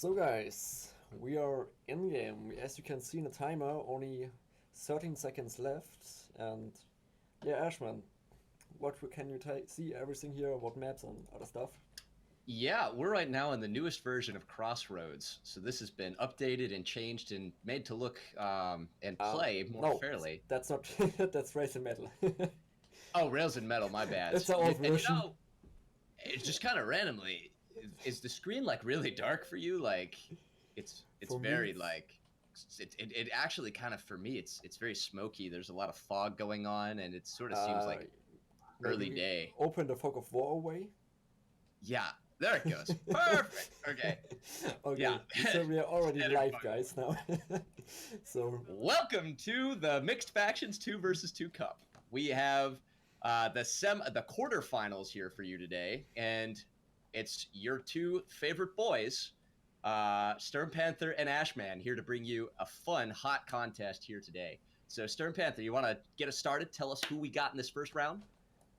So guys, we are in game. As you can see in the timer, only 13 seconds left. And yeah, Ashman, what can you see everything here? What maps and other stuff? Yeah, we're right now in the newest version of Crossroads. So this has been updated and changed and made to look and play more No, fairly. that's not. That's Racing Metal. Oh, Rails and Metal, my bad. It's the You, old and you version. know, it's just kind of randomly. Is the screen like really dark for you? Like, it's For me, very like it actually kind of for me it's very smoky. There's a lot of fog going on, and it sort of seems uh, like maybe early we day. open the fog of war away. Yeah, there it goes. Perfect. Okay. Okay, Yeah. so we are already Standard live, fog. guys. Now, so Welcome to the Mixed Factions 2 versus 2 Cup. We have the quarterfinals here for you today, and it's your two favorite boys, Stern Panther and Ashman, here to bring you a fun, hot contest here today. So, Stern Panther, you want to get us started? Tell us who we got in this first round?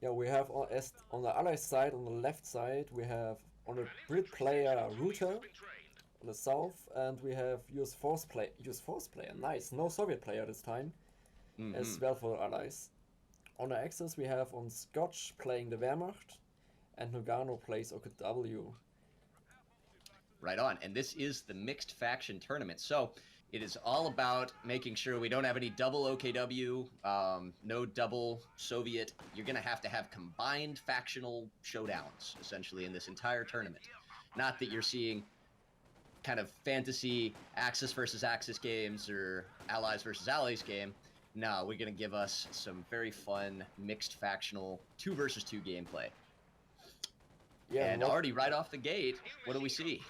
yeah, we have on the other side, on the left side, we have on the Brit player Rutra on the south, and we have US Force player, nice, no Soviet player this time, as Mm-hmm. well for the allies. On the axis, we have on Scotch playing the Wehrmacht, and Noggano plays OKW. Right on. And this is the mixed faction tournament. So it is all about making sure we don't have any double OKW, no double Soviet. You're going to have combined factional showdowns, essentially, in this entire tournament. Not that you're seeing kind of fantasy Axis versus Axis games or Allies versus Allies game. No, we're going to give us some very fun mixed factional 2 versus 2 gameplay. Yeah, and And already right off the gate, what do we see?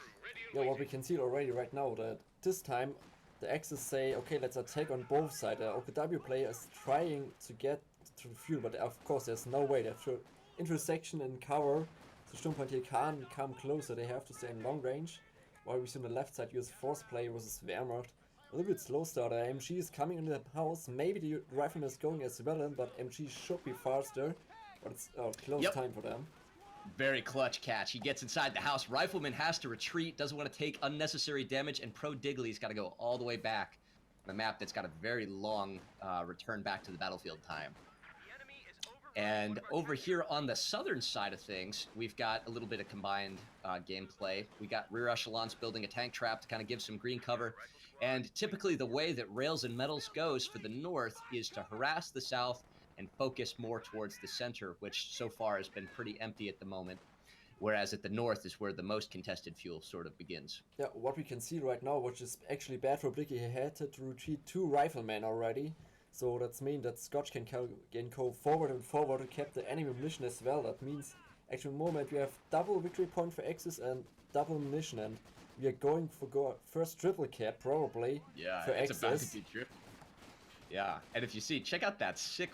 what we can see already right now that this time the Axis say, okay, let's attack on both sides. The OKW player is trying to get to the field, but of course there's no way. They have to intersection and cover. The Sturmpoint here can't come closer. They have to stay in long range. While we see on the left side, US Force player versus Wehrmacht. A little bit slow starter. MG is coming in the house. Maybe the rifleman is going as well in, but MG should be faster. But it's close Yep. time for them. Very clutch catch. He gets inside the house. Rifleman has to retreat, doesn't want to take unnecessary damage, and Prodigly's got to go all the way back on a map that's got a very long return back to the battlefield time. And over here on the southern side of things, we've got a little bit of combined gameplay. We got rear echelons building a tank trap to kind of give some green cover. And typically the way that Rails and Metals goes for the north is to harass the south and focus more towards the center, which so far has been pretty empty at the moment. Whereas at the north is where the most contested fuel sort of begins. Yeah, what we can see right now, which is actually bad for Blicky, he had to retreat 2 riflemen already. So that means that Scotch can go forward and forward to cap the enemy munition as well. That means actually in the moment we have double victory point for Axis and double munition, and we are going for first triple cap probably Yeah, for it's about to Axis. be tripped. Yeah, and if you see, check out that sick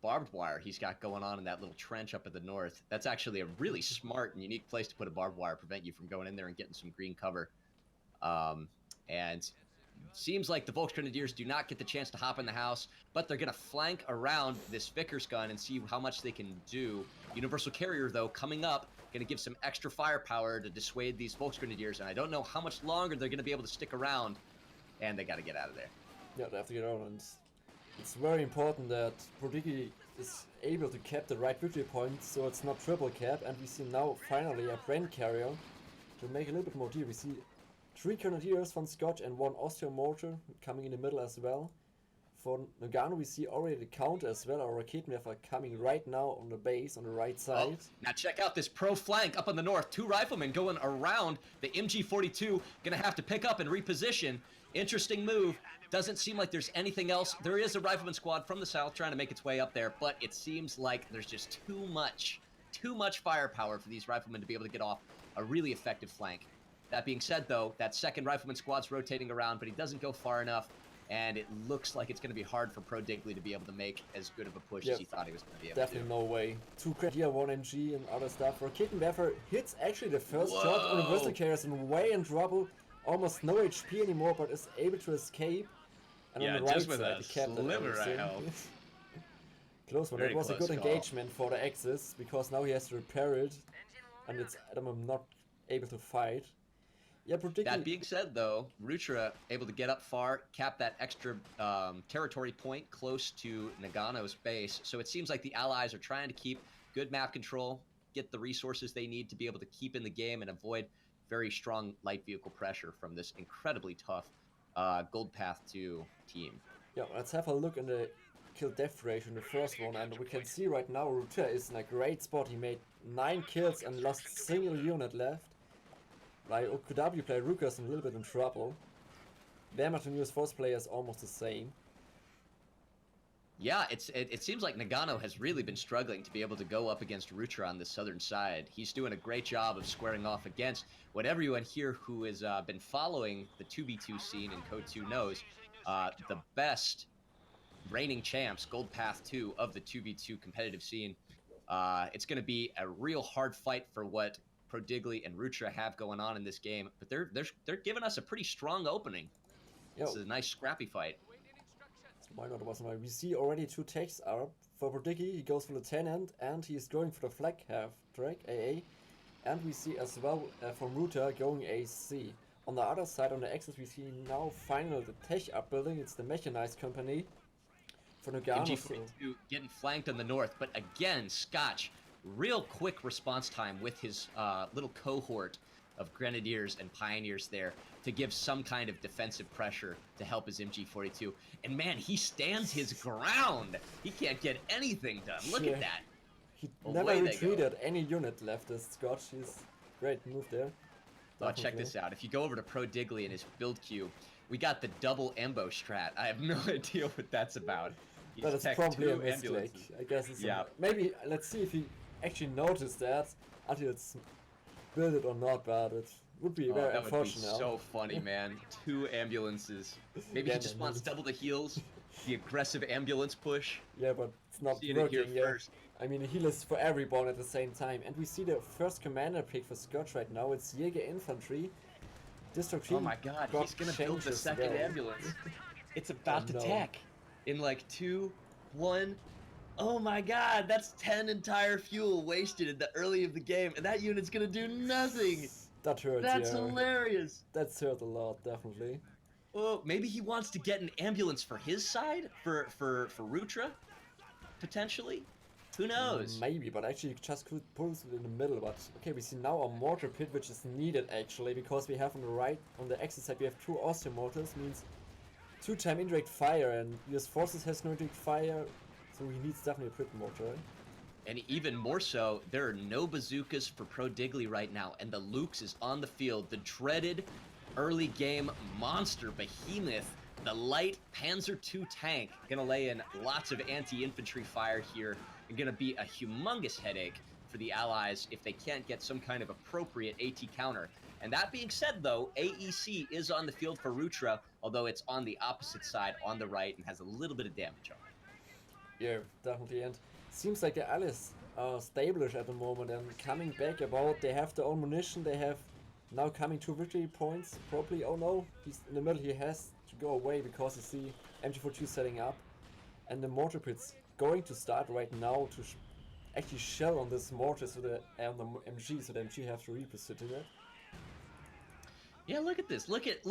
barbed wire he's got going on in that little trench up at the north. That's actually a really smart and unique place to put a barbed wire, prevent you from going in there and getting some green cover. And seems like the Volksgrenadiers do not get the chance to hop in the house, but they're going to flank around this Vickers gun and see how much they can do. Universal Carrier, though, coming up, going to give some extra firepower to dissuade these Volksgrenadiers, and I don't know how much longer they're going to be able to stick around, and they got to get out of there. Yeah, they have to get out, and it's very important that Prodigly is able to cap the right victory point so it's not triple cap, and we see now finally a brand carrier to make a little bit more deal. We see 3 Grenadiers from Scotch and 1 Austrian mortar coming in the middle as well. For Noggano we see already the counter as well, our Raketenwerfer coming right now on the base on the right side. Oh, now check out this pro flank up on the north. 2 riflemen going around the MG42. Going to have to pick up and reposition. Interesting move. Doesn't seem like there's anything else. There is a rifleman squad from the south trying to make its way up there, but it seems like there's just too much firepower for these riflemen to be able to get off a really effective flank. That being said, though, that second rifleman squad's rotating around, but he doesn't go far enough, and it looks like it's going to be hard for Prodigly to be able to make as good of a push as he thought he was going to be able Definitely to. no way. 2 Grenadier, 1 MG and other stuff. Raketenwerfer hits actually the first Whoa. shot. Universal Carrier is way in trouble. Almost no HP anymore, but is able to escape. And Yeah, on the right just with side, a the captain. sliver of health. Close one. Very That was a close good call. engagement for the Axis, because now he has to repair it. And it's at the moment not able to fight. Yeah, particularly. That being said, though, Rutra able to get up far, cap that extra territory point close to Noggano's base. So it seems like the allies are trying to keep good map control, get the resources they need to be able to keep in the game and avoid very strong light vehicle pressure from this incredibly tough Gold Path 2 team. Yeah, let's have a look in the kill-death ratio in the first one, and we can see right now Rutra is in a great spot. He made 9 kills and lost single unit left. Like OKW player Ruka is a little bit in trouble. Wehrmacht and US Force player is almost the same. Yeah, it seems like Noggano has really been struggling to be able to go up against Rutra on the southern side. He's doing a great job of squaring off against what everyone here who has been following the 2v2 scene in Code 2 knows. The best reigning champs, Gold Path 2 of the 2v2 competitive scene. It's going to be a real hard fight for what Prodigly and Rutra have going on in this game, but they're giving us a pretty strong opening. Yo. This is a nice scrappy fight. Why not? We see already 2 takes are for Prodigly. He goes for the tenant and he's going for the flag half track AA, and we see as well from Rutra going AC. On the other side, on the axis, we see now finally the tech upbuilding. It's the mechanized company for Noggano. MG42 getting flanked on the north, but again, Scotch, real quick response time with his little cohort of grenadiers and pioneers there to give some kind of defensive pressure to help his MG42. And man, he stands his ground. He can't get anything done. Look at that. He never retreated any unit left, this Scotch. He's great move there. Oh, check this out. If you go over to Prodigly and his build queue, we got the double ambush strat. I have no idea what that's about. That is probably a mistake. I guess it's maybe let's see if he actually noticed that until it's built it or not, but it would be very unfortunate. That would be so funny, man. 2 ambulances. Maybe he just wants double the heals. The aggressive ambulance push. Yeah, but it's not working yet. I mean, a heal is for everyone at the same time. And we see the first commander pick for Scotch right now. It's Jäger Infantry. District oh my god, he's gonna build the second ambulance. It's about to tech. In like 2, 1. Oh my god, that's 10 entire fuel wasted in the early of the game, and that unit's gonna do nothing. That hurts. That's hilarious. That's hurt a lot, definitely. Well, maybe he wants to get an ambulance for his side, for Rutra, potentially. Who knows? Maybe, but actually you just could pull it in the middle. But okay, we see now a mortar pit, which is needed actually, because we have on the right, on the exit side, we have 2 Austrian mortars, means 2-time indirect fire, and US Forces has no indirect fire, so he needs definitely a pit mortar. And even more so, there are no bazookas for Prodigly right now, and the Lukes is on the field. The dreaded early game monster behemoth, the light Panzer II tank, gonna lay in lots of anti-infantry fire here, and gonna be a humongous headache for the Allies if they can't get some kind of appropriate AT counter. And that being said, though, AEC is on the field for Rutra, although it's on the opposite side, on the right, and has a little bit of damage on it. Yeah, definitely, and seems like the Allies are established at the moment and coming back about. They have their own munition, they have now coming 2 victory points, probably. Oh no, he's in the middle, he has to go away because you see MG42 setting up, and the mortar pit's going to start right now to actually shell on this mortar so the MG, so the MG have to reposition it. Yeah, look at this. Look at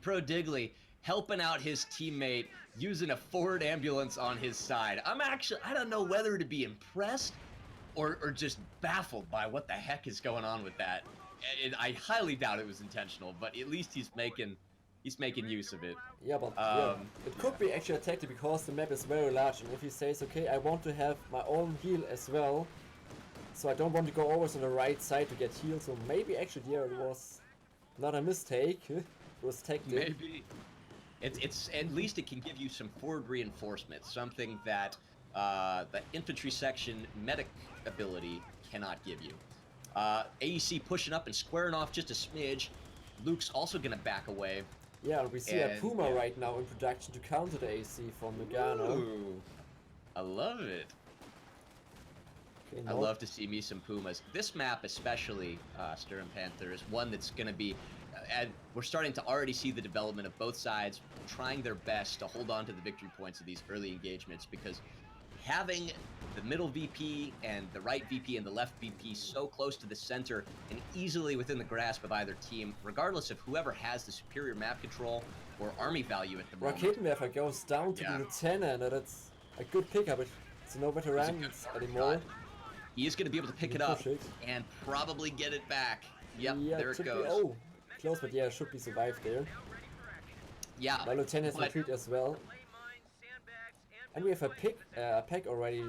Prodigly helping out his teammate using a forward ambulance on his side. I don't know whether to be impressed or just baffled by what the heck is going on with that. I highly doubt it was intentional, but at least he's making use of it. Yeah, but it could be actually a tactic because the map is very large, and if he says, okay, I want to have my own heal as well, so I don't want to go always on the right side to get healed, so maybe actually it was not a mistake, it was tactic. Maybe. It's at least it can give you some forward reinforcement, something that the infantry section medic ability cannot give you. AEC pushing up and squaring off just a smidge. Luke's also gonna back away. Yeah, we see a Puma right now in production to counter the AC from Noggano. Ooh, I love it. Okay, I love to see me some Pumas. This map especially, Sturm Panther, is one that's gonna be, and we're starting to already see the development of both sides trying their best to hold on to the victory points of these early engagements, because having the middle VP and the right VP and the left VP so close to the center and easily within the grasp of either team, regardless of whoever has the superior map control or army value at the moment. Raketenwerfer goes down to the lieutenant, and it's a good pickup. It's no veterans anymore. He is going to be able to pick it up and probably get it back. Yep, yeah, there it goes. Oh, close, but yeah, it should be survived there. Yeah. My lieutenant has retreat as well. And we have a pack already.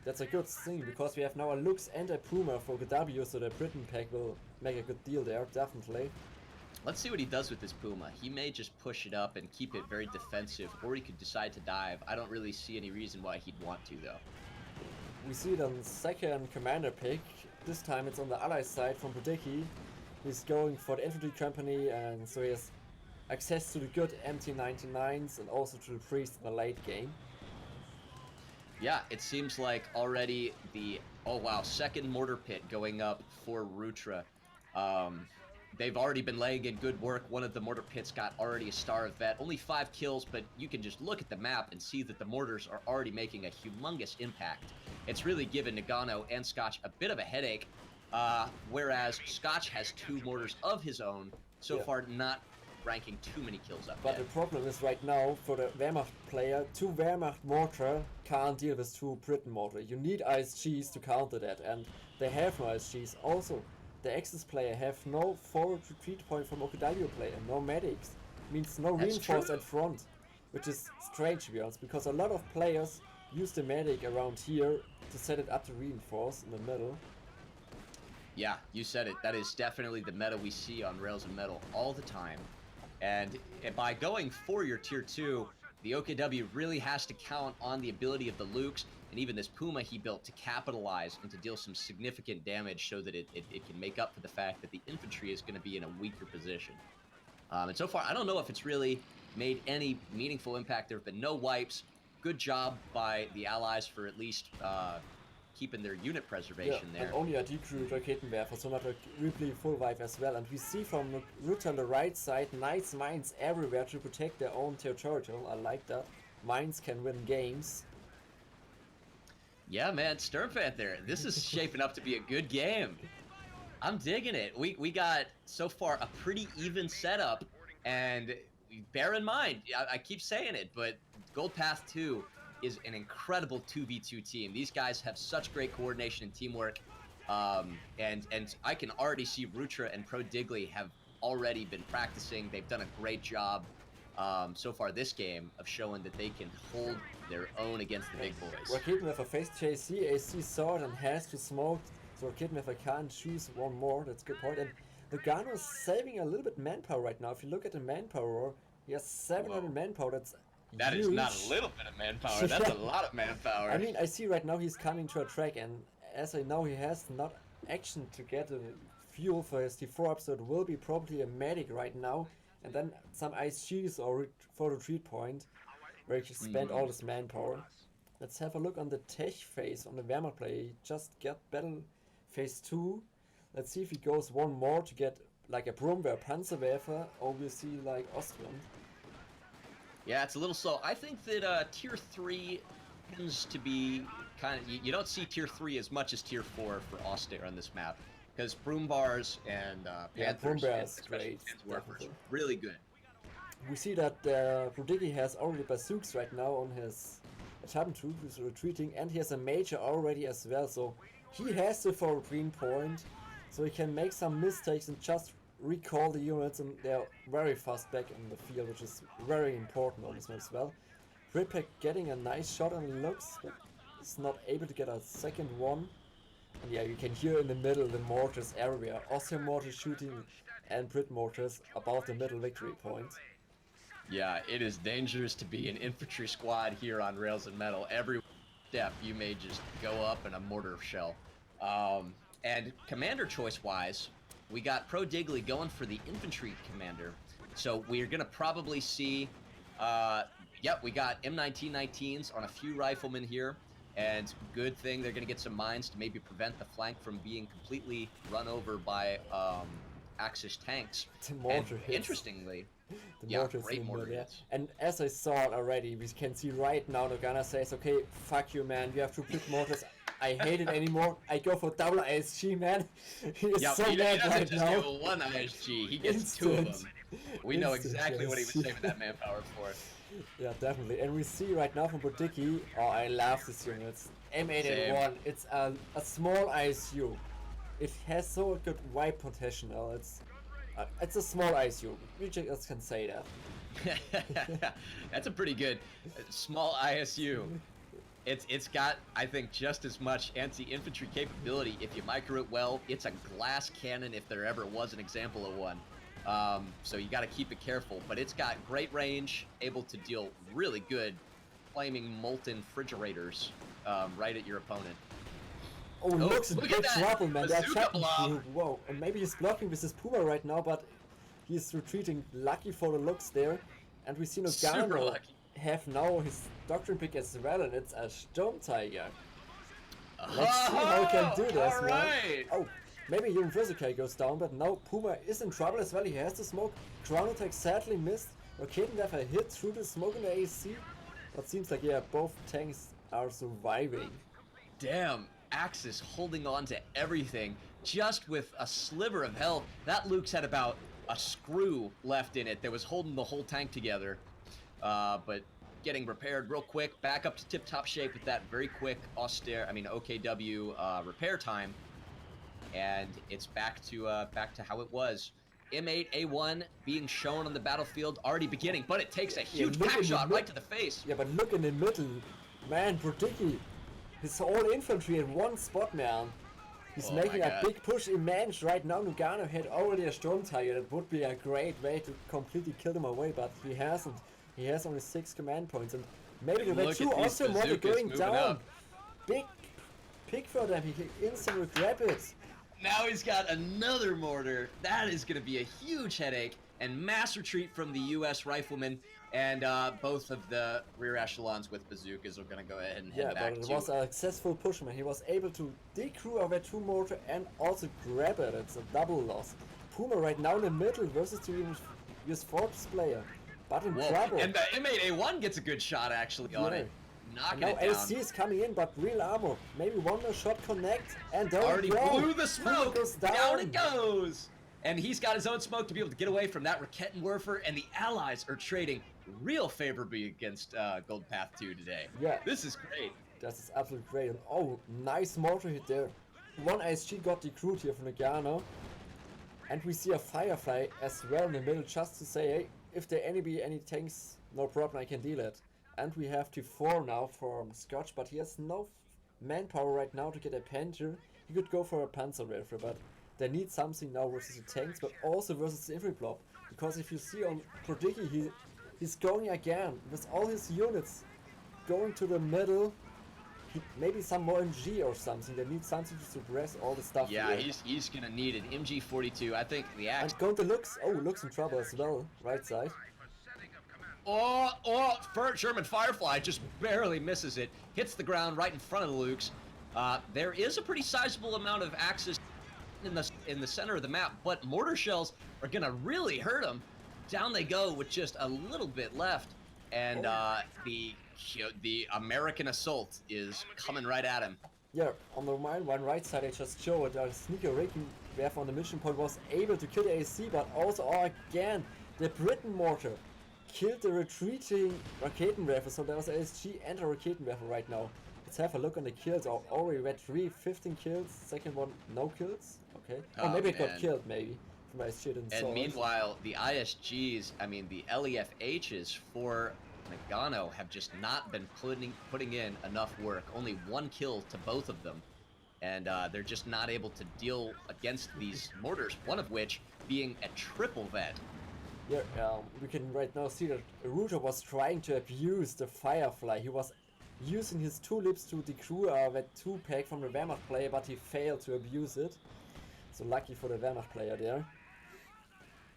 That's a good thing, because we have now a Lux and a Puma for W, so the Britain pack will make a good deal there, definitely. Let's see what he does with this Puma. He may just push it up and keep it very defensive, or he could decide to dive. I don't really see any reason why he'd want to, though. We see it on second commander pick. This time it's on the ally side from Prodigly. He's going for the infantry company, and so he has access to the good MT-99s and also to the priest in the late game. Yeah, it seems like already the, oh wow, second mortar pit going up for Rutra. They've already been laying in good work. One of the mortar pits got already a star of vet. Only 5 kills, but you can just look at the map and see that the mortars are already making a humongous impact. It's really given Noggano and Scotch a bit of a headache, whereas Scotch has 2 mortars of his own, so far not ranking too many kills up But yet. the problem is right now, for the Wehrmacht player, 2 Wehrmacht mortar can't deal with 2 Britain mortar. You need ISGs to counter that, and they have no ISGs. Also, the Axis player have no forward retreat point from OKW player, no medics. Means no reinforce at front, which is strange to be honest, because a lot of players use the medic around here to set it up to reinforce in the middle. Yeah, you said it. That is definitely the meta we see on Rails and Metal all the time. And by going for your tier 2, the OKW really has to count on the ability of the Lukes and even this Puma he built to capitalize and to deal some significant damage so that it can make up for the fact that the infantry is going to be in a weaker position. And so far, I don't know if it's really made any meaningful impact. There have been no wipes. Good job by the allies for at least keeping their unit preservation there. And only a decrewed Raketenwerfer, so not a really full wipe as well. And we see from Rutra on the right side, nice mines everywhere to protect their own territorial. I like that. Mines can win games. Yeah, man, Sturmpanther, this is shaping up to be a good game. I'm digging it. We got, so far, a pretty even setup, and bear in mind, I keep saying it, but Gold Path 2 is an incredible 2v2 team. These guys have such great coordination and teamwork, and I can already see Rutra and Prodigly have already been practicing. They've done a great job so far this game of showing that they can hold their own against the big boys. Raketenwerfer faced JC, AC saw it and has to smoke, so Raketenwerfer can't choose one more. That's a good point. And Noggano is saving a little bit manpower right now. If you look at the manpower, he has 700 manpower. That is not a little bit of manpower. That's a lot of manpower. I mean, I see right now he's coming to a track, and as I know, he has not action to get a fuel for his T4 up, so it will be probably a medic right now, and then some ISGs or for retreat point, where he can spend all his manpower. Let's have a look on the tech phase on the Wehrmacht play. He just got battle phase 2. Let's see if he goes one more to get like a Brumwehr Panzerwerfer, or we'll see like Austrian. Yeah, it's a little slow. I think that tier 3 tends to be kind of... You don't see tier 3 as much as tier 4 for Austere on this map, because Broombars and Panthers and great, really good. We see that Prodigly has already bazooks right now on his Taben troop, who's retreating, and he has a major already as well, so he has the forward green point, so he can make some mistakes and just recall the units, and they're very fast back in the field, which is very important on this map as well. Ripek getting a nice shot on the looks, but is not able to get a second one. And yeah, you can hear in the middle the mortars everywhere. Austrian mortars shooting and Brit mortars about the middle victory point. Yeah, it is dangerous to be an infantry squad here on Rails and Metal. Every step you may just go up in a mortar shell. And commander choice wise, we got Prodigly going for the infantry commander. So we're going to probably see, yep, we got M1919s on a few riflemen here. And good thing they're going to get some mines to maybe prevent the flank from being completely run over by Axis tanks. The mortar hits. Interestingly, The Yeah, mortars great in the mortar middle, yeah. hits. And as I saw it already, we can see right now Noggano says, okay, fuck you, man, you have to pick mortars. I hate it anymore. I go for double ISG, man. He is so he mad doesn't right just now. get one ISG, he gets two of Instant. them. We know Instant exactly what he was ISG. saving that manpower for. Yeah, definitely. And we see right now from Prodigly, oh, I love this unit. It's M881. It's a small ISU. It has so good wipe potential. It's a small ISU. We just can say that. That's a pretty good small ISU. It's got, I think, just as much anti-infantry capability if you micro it well. It's a glass cannon if there ever was an example of one. So you got to keep it careful, but it's got great range, able to deal really good flaming molten refrigerators right at your opponent. Oh, looks in look big at that trouble, man. They're bazooka trapping blob. through. Whoa, and maybe he's blocking with his Puma right now, but he's retreating. Lucky for the looks there. And we see Super Noggano lucky. have now his Doctrine pick as well, and it's a Storm Tiger. Let's see how he can do this, all man. right. Oh, maybe Universal goes down, but now Puma is in trouble as well. He has the smoke. Ground attack sadly missed. Raketenwerfer hit through the smoke in the AC. But seems like, yeah, both tanks are surviving. Damn, Axis holding on to everything just with a sliver of health. That Luke's had about a screw left in it that was holding the whole tank together. But getting repaired real quick, back up to tip-top shape with that very quick OKW repair time. And it's back to how it was. M8A1 being shown on the battlefield, already beginning, but it takes a huge pack shot right to the face. Yeah, but look in the middle. Man, Prodigly. His whole infantry in one spot, man. He's making a big push immense right now. Noggano had already a Storm Tiger. That would be a great way to completely kill them away, but he hasn't. He has only 6 command points, and maybe the way 2 also mortar going down. Up. Big pick for them. He can instantly grab it. Now he's got another mortar. That is going to be a huge headache. And mass retreat from the U.S. riflemen. And both of the rear echelons with bazookas are going to go ahead and head back. Yeah, but it was a successful push, man. He was able to decrew our 2 mortar and also grab it. It's a double loss. Puma right now in the middle versus the US Forbes player. But in trouble. And the M8A1 gets a good shot actually on it. Knocking and it now down. AC is coming in, but real armor. Maybe one more shot connect, and there already we go. blew the smoke. Goes down it goes. And he's got his own smoke to be able to get away from that Raketenwerfer, and the allies are trading real favorably against Gold Path 2 today. Yeah. This is great. This is absolutely great. And oh, nice mortar hit there. One ISG got decrewed here from Noggano. And we see a Firefly as well in the middle, just to say, hey, if there be any tanks, no problem, I can deal it. And we have T4 now from Scotch, but he has no manpower right now to get a Panther. He could go for a Panzerwerfer, but they need something now versus the tanks, but also versus the infantry blob. Because if you see on Prodigly, he's going again with all his units going to the middle. Maybe some more MG or something. They need something to suppress all the stuff. Yeah, here. he's gonna need an MG42. I think the axe. And going to Lux. Oh, Lux in trouble as well. Right side. German Firefly just barely misses it. Hits the ground right in front of the Lukes. There is a pretty sizable amount of Axis in the center of the map, but mortar shells are gonna really hurt them. Down they go with just a little bit left, and the American assault is coming right at him. Yeah, on the one right side I just showed a sneaker Raketenwerfer on the mission point was able to kill the AC, but also again the Britain mortar killed the retreating Raketenwerfer, so there was ASG and a Raketenwerfer right now. Let's have a look on the kills. Already read 15 kills, second one no kills. Okay. Oh, maybe it got killed maybe. From ISG didn't and meanwhile, the ISGs, I mean the LEFHs for Noggano have just not been putting in enough work. Only 1 kill to both of them. And they're just not able to deal against these mortars, one of which being a triple vet. Yeah, we can right now see that Rutra was trying to abuse the Firefly. He was using his tulips to decrew that 2-pack from the Wehrmacht player, but he failed to abuse it. So lucky for the Wehrmacht player there.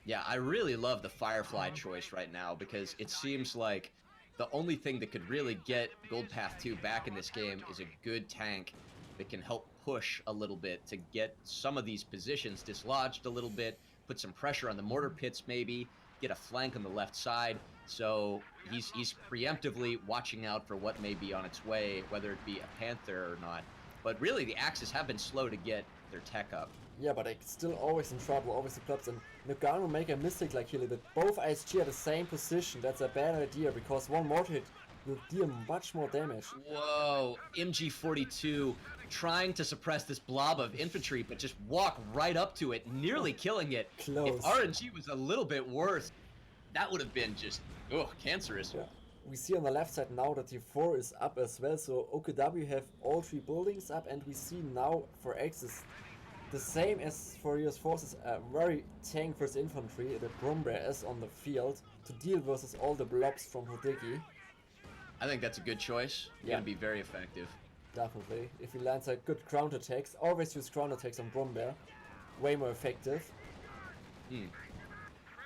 Yeah, I really love the Firefly choice right now because it seems like the only thing that could really get Gold Path 2 back in this game is a good tank that can help push a little bit to get some of these positions dislodged a little bit, put some pressure on the mortar pits maybe, get a flank on the left side. So he's preemptively watching out for what may be on its way, whether it be a Panther or not. But really, the Axis have been slow to get their tech up. Yeah, but they're still always in trouble, always the clubs, and Noggano make a mistake like here, but both ISG are the same position. That's a bad idea, because one mortar hit will deal much more damage. Whoa, MG42 trying to suppress this blob of infantry, but just walk right up to it, nearly killing it. Close. If RNG was a little bit worse, that would have been just, cancerous. Yeah. We see on the left side now that the 4 is up as well, so OKW have all 3 buildings up, and we see now for Axis the same as for US forces, a very tank versus infantry, the Brumbear is on the field to deal versus all the blobs from Prodigly. I think that's a good choice. Yeah. Gonna be very effective. Definitely. If he lands a good ground attacks, always use ground attacks on Brumbear. Way more effective.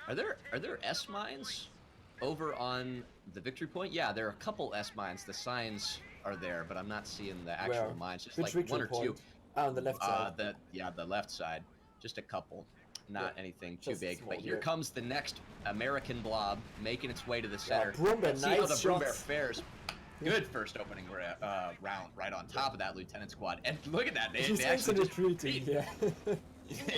Are there S mines over on the victory point? Yeah, there are a couple S mines. The signs are there, but I'm not seeing the actual Where? mines. Just Which like one or point? two. Ah, on the left side. The left side. Just a couple. Not anything too just big. small, But here yeah. comes the next American blob making its way to the center. Brumbear, Let's see how nice the Brumbear shots. fares. Good first opening round right on top of that lieutenant squad. And look at that. He's They actually instantly just retreating, yeah.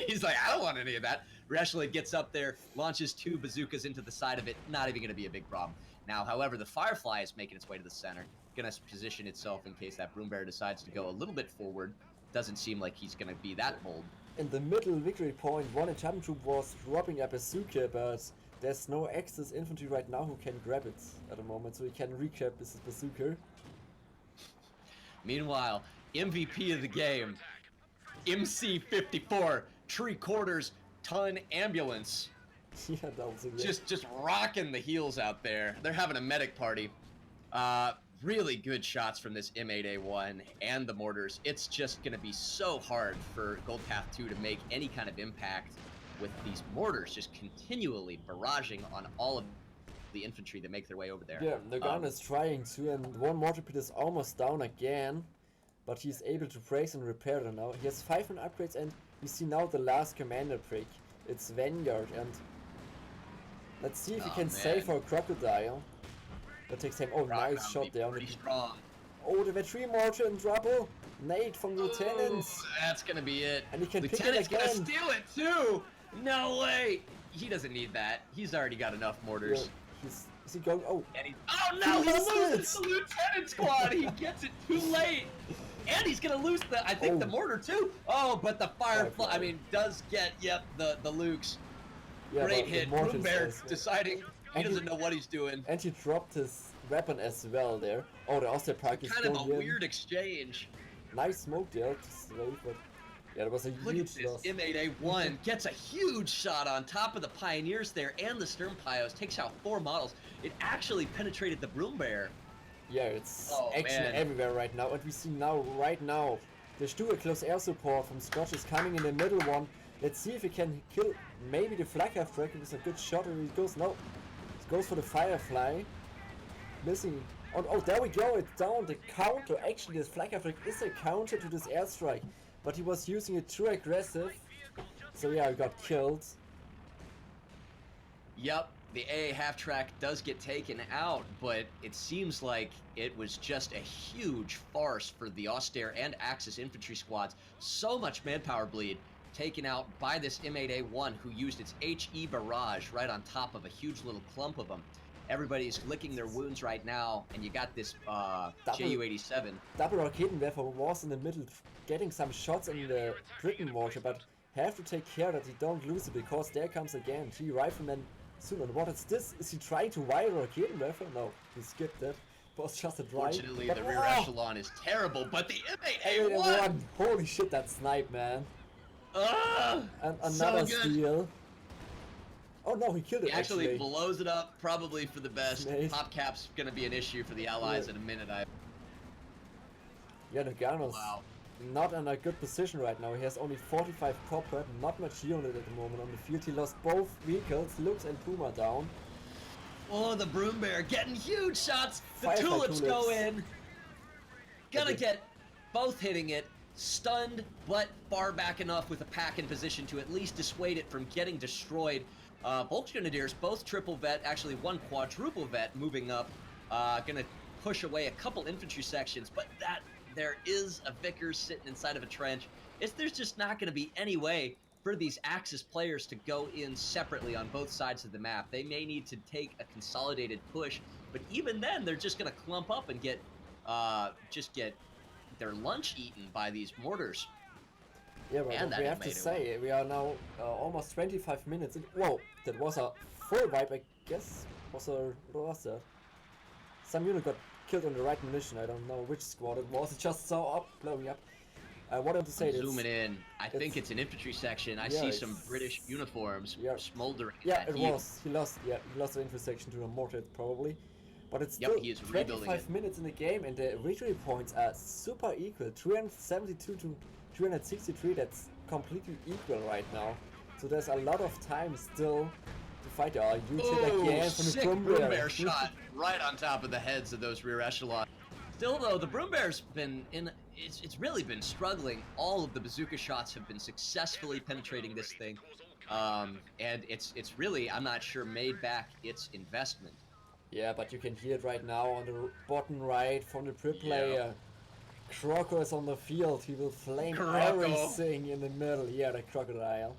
He's like, I don't want any of that. Rashleigh gets up there, launches 2 bazookas into the side of it. Not even going to be a big problem. Now, however, the Firefly is making its way to the center. Going to position itself in case that Broombear decides to go a little bit forward. Doesn't seem like he's going to be that bold. In the middle victory point, one enchantment troop was dropping a bazooka, but there's no Axis infantry right now who can grab it at the moment, so he can recap this bazooka. Meanwhile, MVP of the game, MC-54, 3/4 ton ambulance. Yeah, that was a Just rocking the heels out there. They're having a medic party. Really good shots from this M8A1 and the mortars. It's just going to be so hard for Gold Path 2 to make any kind of impact with these mortars just continually barraging on all of the infantry that make their way over there. Yeah, Noggano is trying to, and one mortar pit is almost down again, but he's able to brace and repair them now. He has 5 man upgrades, and we see now the last commander break. It's Vanguard, and let's see if he can save for a crocodile. That takes time. Oh, nice shot there. Pretty strong. Oh, there were 3 mortar in trouble. Nade from lieutenants. That's gonna be it. And he can pick it Lieutenant's gonna again. steal it too. No way. He doesn't need that. He's already got enough mortars. Yeah, is he going? Oh, And oh no, he missed loses it. the lieutenant squad. He gets it too late. And he's gonna lose I think the mortar too. Oh, but the Firefly, I mean, does get, the Lukes. yeah, Great but hit. the mortar Broombear says, deciding he And he- doesn't know what he's doing. and he dropped his weapon as well there. Oh, the Auster Park is Kind of a going in. weird exchange. Nice smoke there to save, but yeah, it was a Look at huge this. loss. M8A1 gets a huge shot on top of the Pioneers there and the Stern Pios. Takes out 4 models. It actually penetrated the Broombear. Yeah, it's Oh, action man. everywhere right now, and we see right now, the Stuart close air support from Scotch is coming in the middle one. Let's see if he can kill maybe the Flagcraft Dragon with a good shot, and he goes, no, he goes for the Firefly. Missing. Oh, there we go, it's down, the counter. Actually, this Flagcraft Dragon is a counter to this airstrike, but he was using it too aggressive. So yeah, he got killed. Yep, the AA half-track does get taken out, but it seems like it was just a huge farce for the Austere and Axis infantry squads. So much manpower bleed taken out by this M8A1 who used its HE barrage right on top of a huge little clump of them. Everybody's licking their wounds right now, and you got this Ju-87. Double Raketenwerfer was in the middle getting some shots in the Britain mortar, but have to take care that he don't lose it, because there comes again 3 riflemen soon. And what is this? Is he trying to wire Raketenwerfer? No, he skipped that. It was just a drive. Fortunately, But- the rear oh! echelon is terrible, but the Hey, M8A1! holy shit, that snipe, man. And So another good. steal. Oh no, he killed it He actually blows it up, probably for the best. Nice. Top cap's gonna be an issue for the Allies Yeah. in a minute. Yeah, Noggano's Wow. not in a good position right now. He has only 45 copper, not much unit at the moment on the field. He lost both vehicles, Lux and Puma down. Oh, the Broombear getting huge shots. The Firefly tulips go tulips. in. Gonna Okay. get both hitting it. Stunned, but far back enough with a pack in position to at least dissuade it from getting destroyed. Bulk Grenadiers, both triple vet, actually one quadruple vet moving up. Gonna push away a couple infantry sections, but there is a Vickers sitting inside of a trench. There's just not gonna be any way for these Axis players to go in separately on both sides of the map. They may need to take a consolidated push, but even then, they're just gonna clump up and get their lunch eaten by these mortars. Yeah, but we have to say, we are now almost 25 minutes in. Whoa, that was a full wipe, I guess. What was that? Some unit got killed on the right munition. I don't know which squad it was. It just saw up, blowing up. I wanted to say this. Zooming in. I think it's an infantry section. I see some British uniforms smoldering. Yeah, it was. He lost the infantry section to a mortar, probably. But it's still 25 minutes in the game, and the victory points are super equal. 372 to 363, that's completely equal right now. So there's a lot of time still to fight. Oh, you took again from the Broom Bear shot right on top of the heads of those rear echelon. Still though, the Broom Bear's been it's really been struggling. All of the bazooka shots have been successfully penetrating this thing. And it's really, I'm not sure, made back its investment. Yeah, but you can hear it right now on the bottom right from the prep player. Croco is on the field. He will flame everything in the middle. Yeah, the crocodile.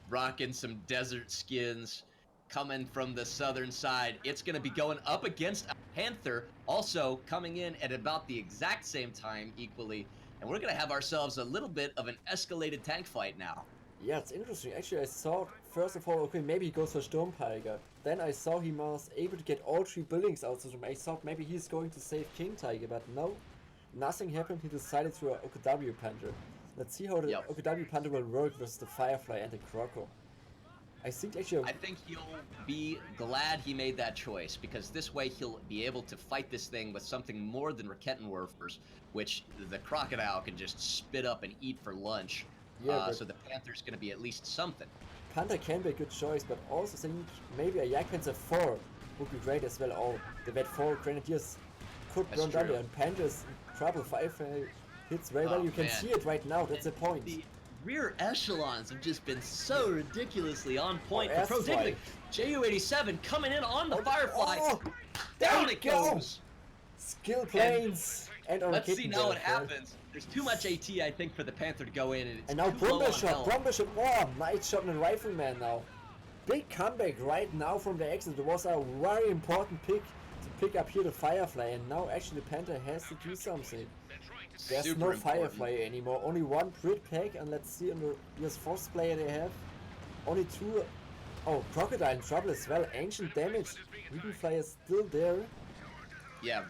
Rocking some desert skins coming from the southern side. It's going to be going up against a Panther, also coming in at about the exact same time equally. And we're going to have ourselves a little bit of an escalated tank fight now. Yeah, it's interesting. Actually, I thought, first of all, okay, maybe he goes for Sturmtiger. Then I saw he was able to get all 3 buildings out of him. I thought maybe he's going to save King Tiger, but no. Nothing happened. He decided to OKW Panther. Let's see how the OKW Panther will work with the Firefly and the Croco. I think he'll be glad he made that choice, because this way he'll be able to fight this thing with something more than Rakettenwerfers, which the Crocodile can just spit up and eat for lunch. Yeah, so the Panther's going to be at least something. Panther can be a good choice, but also think maybe a Jagdpanzer 4 would be great as well. Oh, the Vet 4 Grenadiers could run down there, and Panthers trouble. Firefly hits very well. You can see it right now. That's the point. The rear echelons have just been so ridiculously on point for Prodigly. Ju-87 coming in on the Firefly. Down it goes. Skill planes. Let's see now what happens. There's too much AT, I think, for the Panther to go in, and it's now too low on shot. Oh, nice shot on the Rifleman now. Big comeback right now from the exit. It was a very important pick to pick up here the Firefly, and now actually the Panther has to do something. There's no Firefly anymore. Only one Brit pack, and let's see on the first player they have. Only 2. Oh, Crocodile in trouble as well. Ancient damage. Regan Fly is still there. Yeah,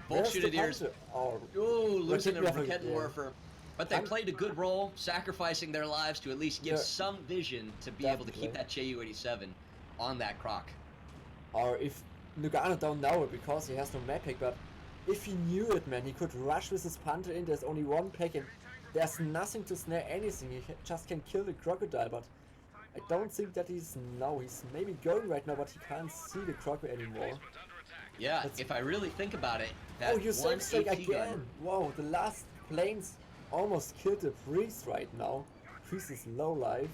both Grenadiers. Losing a Rakettenwerfer. But they played a good role, sacrificing their lives to at least give some vision to be able to keep that Ju-87 on that Croc. Or if Noggano don't know it because he has no map pick, but if he knew it, man, he could rush with his Panther in. There's only one pack and there's nothing to snare anything. He just can kill the Crocodile, but I don't think that he's maybe going right now, but he can't see the Croco anymore. Yeah, if I really think about it, that you one AT again. gun. Wow, the last planes almost killed the Priest right now. Priest is low life.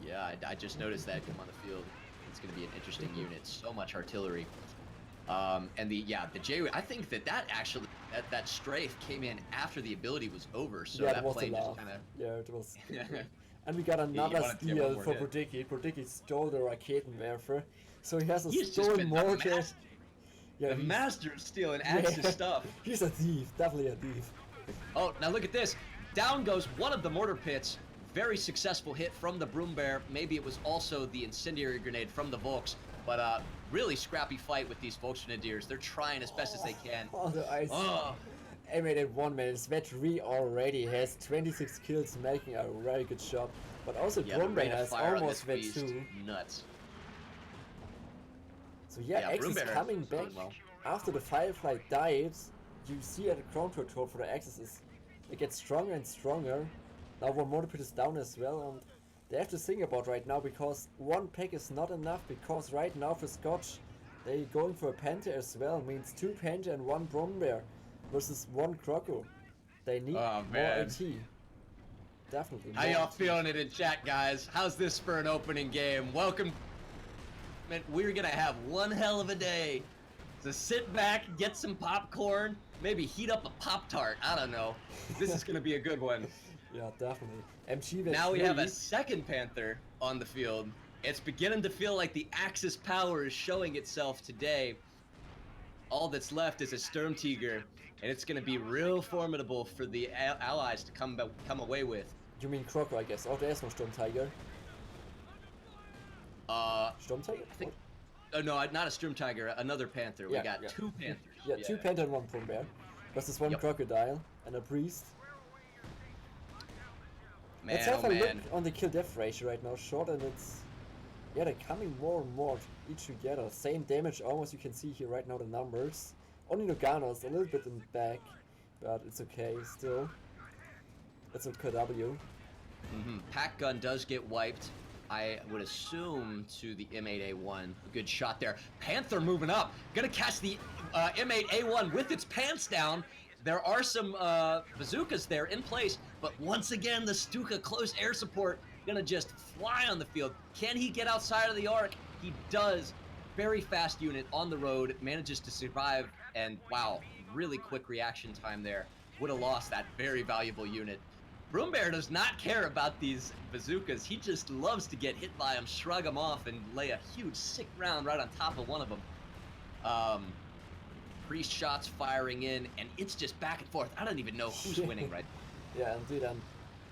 Yeah, I just noticed that come on the field. It's going to be an interesting unit. So much artillery. And the J. I think that actually that strafe came in after the ability was over. So that plane just kind of. Yeah, it was. And we got another steal for Prodigly. Prodigly stole the Raketenwerfer, so he has a stolen mortar. The master of stealing Axis stuff. He's a thief, definitely a thief. Oh, now look at this. Down goes one of the mortar pits. Very successful hit from the Broom Bear. Maybe it was also the incendiary grenade from the Volks. But really scrappy fight with these Volksgrenadiers. They're trying as best as they can. Oh, the ice. I made it 1 minute. Svet 3 already has 26 kills, making a very good job. But also Broom Bear has almost Svet 2. Nuts. So Axis is coming back after the Firefly died. You see at the ground control for the Axis it gets stronger and stronger. Now one mortar pit is down as well, and they have to think about right now, because one pack is not enough, because right now for Scotch they're going for a Panther as well. Means 2 Panther and 1 Broom Bear versus 1 Croco. They need more AT. definitely. How y'all feeling it in chat, guys? How's this for an opening game? Welcome. Man, we're gonna have one hell of a day. So sit back, get some popcorn, maybe heat up a Pop-Tart. I don't know. This is gonna be a good one. Yeah, definitely. MG now we have a second Panther on the field. It's beginning to feel like the Axis power is showing itself today. All that's left is a Sturmtiger, and it's going to be real formidable for the allies to come away with. You mean Croco, I guess. Oh, there's no Sturmtiger. Sturmtiger? I think. Oh no, not a Sturmtiger. Another Panther. We got two Panthers. Yeah, two Panther and one Brumbear. Versus one Crocodile and a Priest. Man, let's have a look on the kill-death ratio right now. Short, and it's... Yeah, they're coming more and more each together. Same damage almost, you can see here right now the numbers. Only Noggano is a little bit in the back, but it's okay still. It's a KW. Pack gun does get wiped. I would assume to the M8A1. A good shot there. Panther moving up. Gonna catch the M8A1 with its pants down. There are some bazookas there in place, but once again, the Stuka close air support gonna just fly on the field. Can he get outside of the arc? He does. Very fast unit on the road, manages to survive, and wow, really quick reaction time there. Would have lost that very valuable unit. Brumbear does not care about these bazookas. He just loves to get hit by them, shrug them off, and lay a huge sick round right on top of one of them. Priest shots firing in, and it's just back and forth. I don't even know who's winning right now. Yeah, indeed. And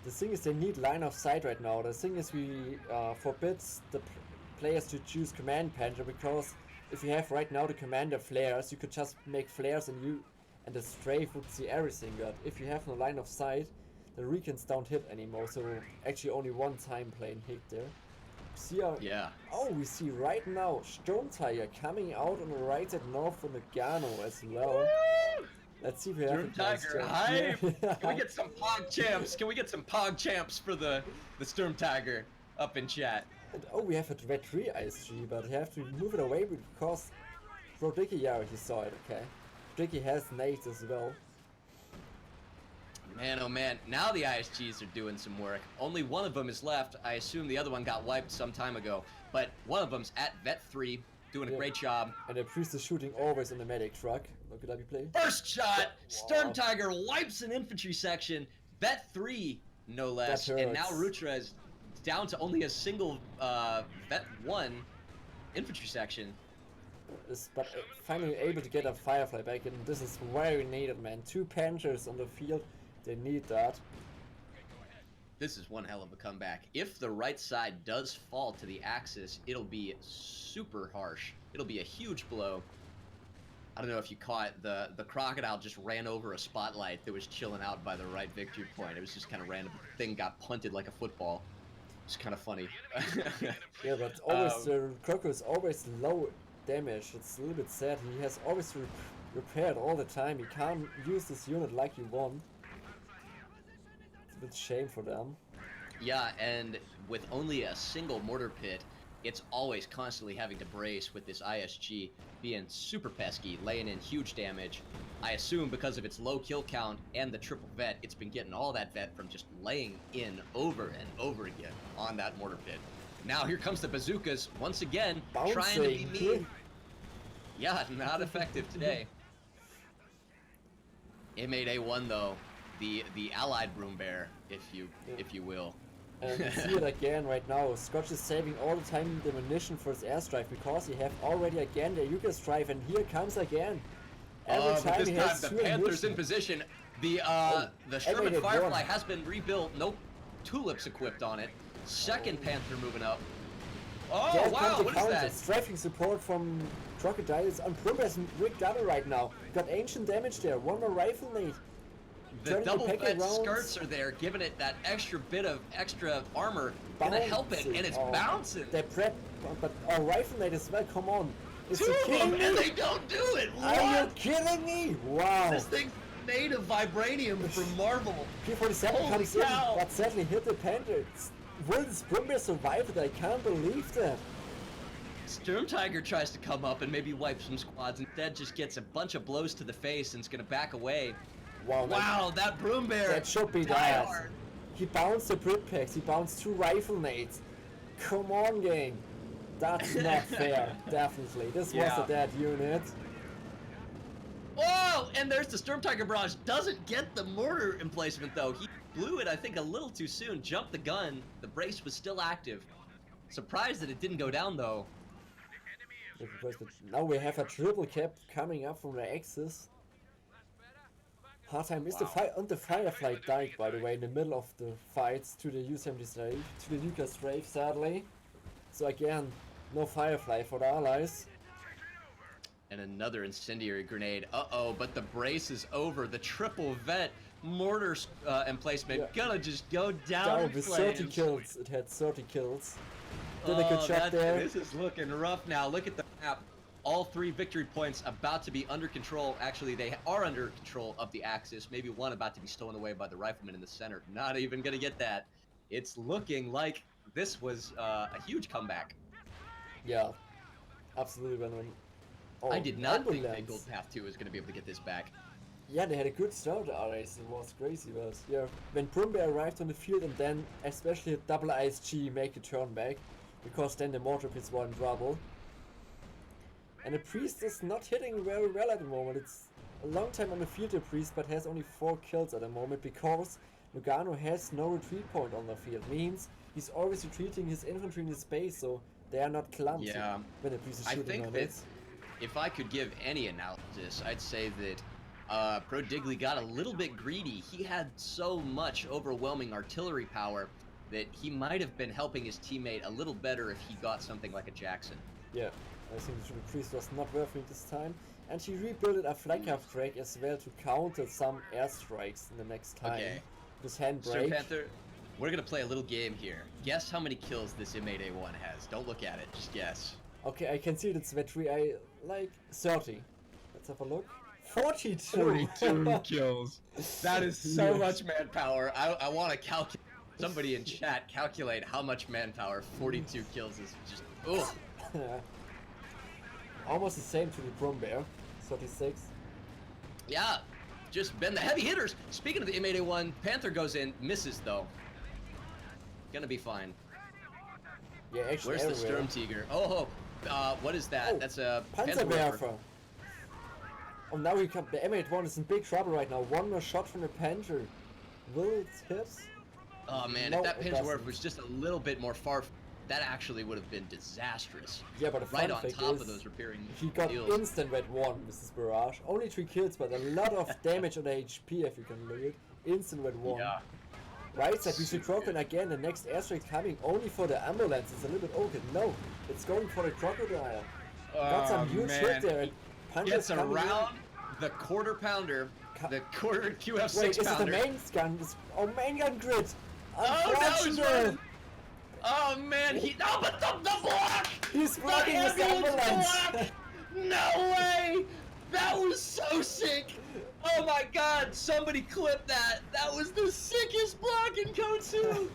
the thing is, they need line of sight right now. The thing is, we forbids the players to choose Command Panther, because if you have right now the Commander flares, you could just make flares and the strafe would see everything. But if you have no line of sight, the recons don't hit anymore. So actually only one time plane hit there. See how, oh, we see right now Sturmtiger coming out on the right side north for Noggano as well. Woo! Let's see if we have Sturmtiger hype! Can we get some Pog champs? Can we get some Pog champs for the Sturmtiger up in chat? And, oh, we have a red 3 ISG, but you have to move it away because Prodigly, yeah, he saw it, okay. Prodigly has nades as well. Man, oh man, now the ISGs are doing some work. Only one of them is left. I assume the other one got wiped some time ago. But one of them's at Vet 3, doing a great job. And the Priest is shooting always in the medic truck. Look at that play. First shot! Wow. Sturmtiger wipes an infantry section. Vet 3, no less. And now Rutra is down to only a single Vet 1 infantry section. But finally able to get a Firefly back, and this is very needed, man. 2 Panthers on the field. They need that. This is one hell of a comeback. If the right side does fall to the Axis, it'll be super harsh. It'll be a huge blow. I don't know if you caught the crocodile just ran over a spotlight that was chilling out by the right victory point. It was just kind of random. The thing got punted like a football. It's kind of funny. Yeah, but always the crocodile is always low damage. It's a little bit sad. He has always repaired all the time. He can't use this unit like you want. It's a shame for them. Yeah, and with only a single mortar pit, it's always constantly having to brace with this ISG being super pesky, laying in huge damage. I assume because of its low kill count and the triple vet, it's been getting all that vet from just laying in over and over again on that mortar pit. Now here comes the bazookas once again, trying to be mean. Yeah, not effective today. M8A1 though, the allied Brumbear, if you will. And you see it again right now. Scotch is saving all the time the ammunition for his airstrike because he have already again the Yuga Strife, and here comes again. Every time but this time the Panther's in position. The Sherman Firefly has been rebuilt. Nope, tulips equipped on it. Second Panther moving up. Oh there wow, what is that? Strafing support from Crocodiles on Brumbear's rigged double right now. Got ancient damage there. One more rifle nade. The double fed skirts are there, giving it that extra bit of extra armor. Gonna help it, and it's bouncing. They prep, but our rifle mate as well. Come on, is two of them, and they don't do it. What? Are you kidding me? Wow. This thing's made of vibranium from marble. P-47 comes in, but sadly hit the Panther. Will this Brumbear survive it? I can't believe that. Sturmtiger tries to come up and maybe wipe some squads. Instead, just gets a bunch of blows to the face and is gonna back away. Wow, that Brumbear. That should be that. He bounced the Brit packs, he bounced 2 rifle nades. Come on, game. That's not fair, definitely. This was a dead unit. Oh, and there's the Storm Tiger barrage. Doesn't get the mortar emplacement though. He blew it, I think, a little too soon. Jumped the gun. The brace was still active. Surprised that it didn't go down though. Now we have a triple cap coming up from the Axis. Hard time is the Firefly died, by the way, in the middle of the fights to the U-73, to the nuclear strafe, sadly. So again, no Firefly for the Allies. And another incendiary grenade. Uh-oh, but the brace is over. The triple vet mortar emplacement gonna just go down in with flames. 30 kills. It had 30 kills. Did a good job there. This is looking rough now. Look at the map. All 3 victory points about to be under control. Actually, they are under control of the Axis. Maybe one about to be stolen away by the rifleman in the center. Not even gonna get that. It's looking like this was a huge comeback. Yeah, absolutely. I did not think that Gold Path 2 was going to be able to get this back. Yeah, they had a good start, the RAs. It was crazy, but yeah, when Brumbear arrived on the field and then especially a double ISG make a turn back, because then the mortar pits were in trouble. And the Priest is not hitting very well at the moment. It's a long time on the field, the Priest, but has only 4 kills at the moment because Noggano has no retreat point on the field. Means he's always retreating his infantry in his base, so they are not clumsy when the Priest is shooting on it. If I could give any analysis, I'd say that Prodigly got a little bit greedy. He had so much overwhelming artillery power that he might have been helping his teammate a little better if he got something like a Jackson. Yeah, I think the Priest was not worth it this time. And he rebuilt a Flakhaft track as well to counter some airstrikes in the next time. Okay. This handbrake. Sir Panther, we're going to play a little game here. Guess how many kills this M8A1 has. Don't look at it, just guess. Okay, I can see it's Vetri. I like 30. Let's have a look. 42! 42 kills. That is so much manpower. I want to calculate. Somebody in chat calculate how much manpower 42 kills is just. Ugh. Almost the same to the Brumbear. 36. Yeah, just been the heavy hitters. Speaking of the M8A1, Panther goes in, misses though. Gonna be fine. Yeah, actually. Where's the Sturm Tiger? Oh, what is that? Oh, That's a Panzerwerfer. Oh, now the M81 is in big trouble right now. One more shot from the Panther. Will it hit? Oh man, no, if that Panzerwerfer was just a little bit more far, that actually would have been disastrous. Yeah, but the right fun on thing top is of those repairing he got deals. instant red 1 with this barrage. Only 3 kills, but a lot of damage on the HP if you can look it. Instant red 1. Yeah. Right side, we see Crocodile again. The next airstrike coming only for the ambulance. It's a little bit okay. No, it's going for the Crocodile. Got some huge hit there. And gets around the quarter pounder, the quarter QF6 Wait, is it the pounder. main gun? Main gun grid. Oh, now he's running. Oh man, but the block! He's blocking his ambulance. No way! That was so sick! Oh my god, somebody clip that! That was the sickest block in Code 2!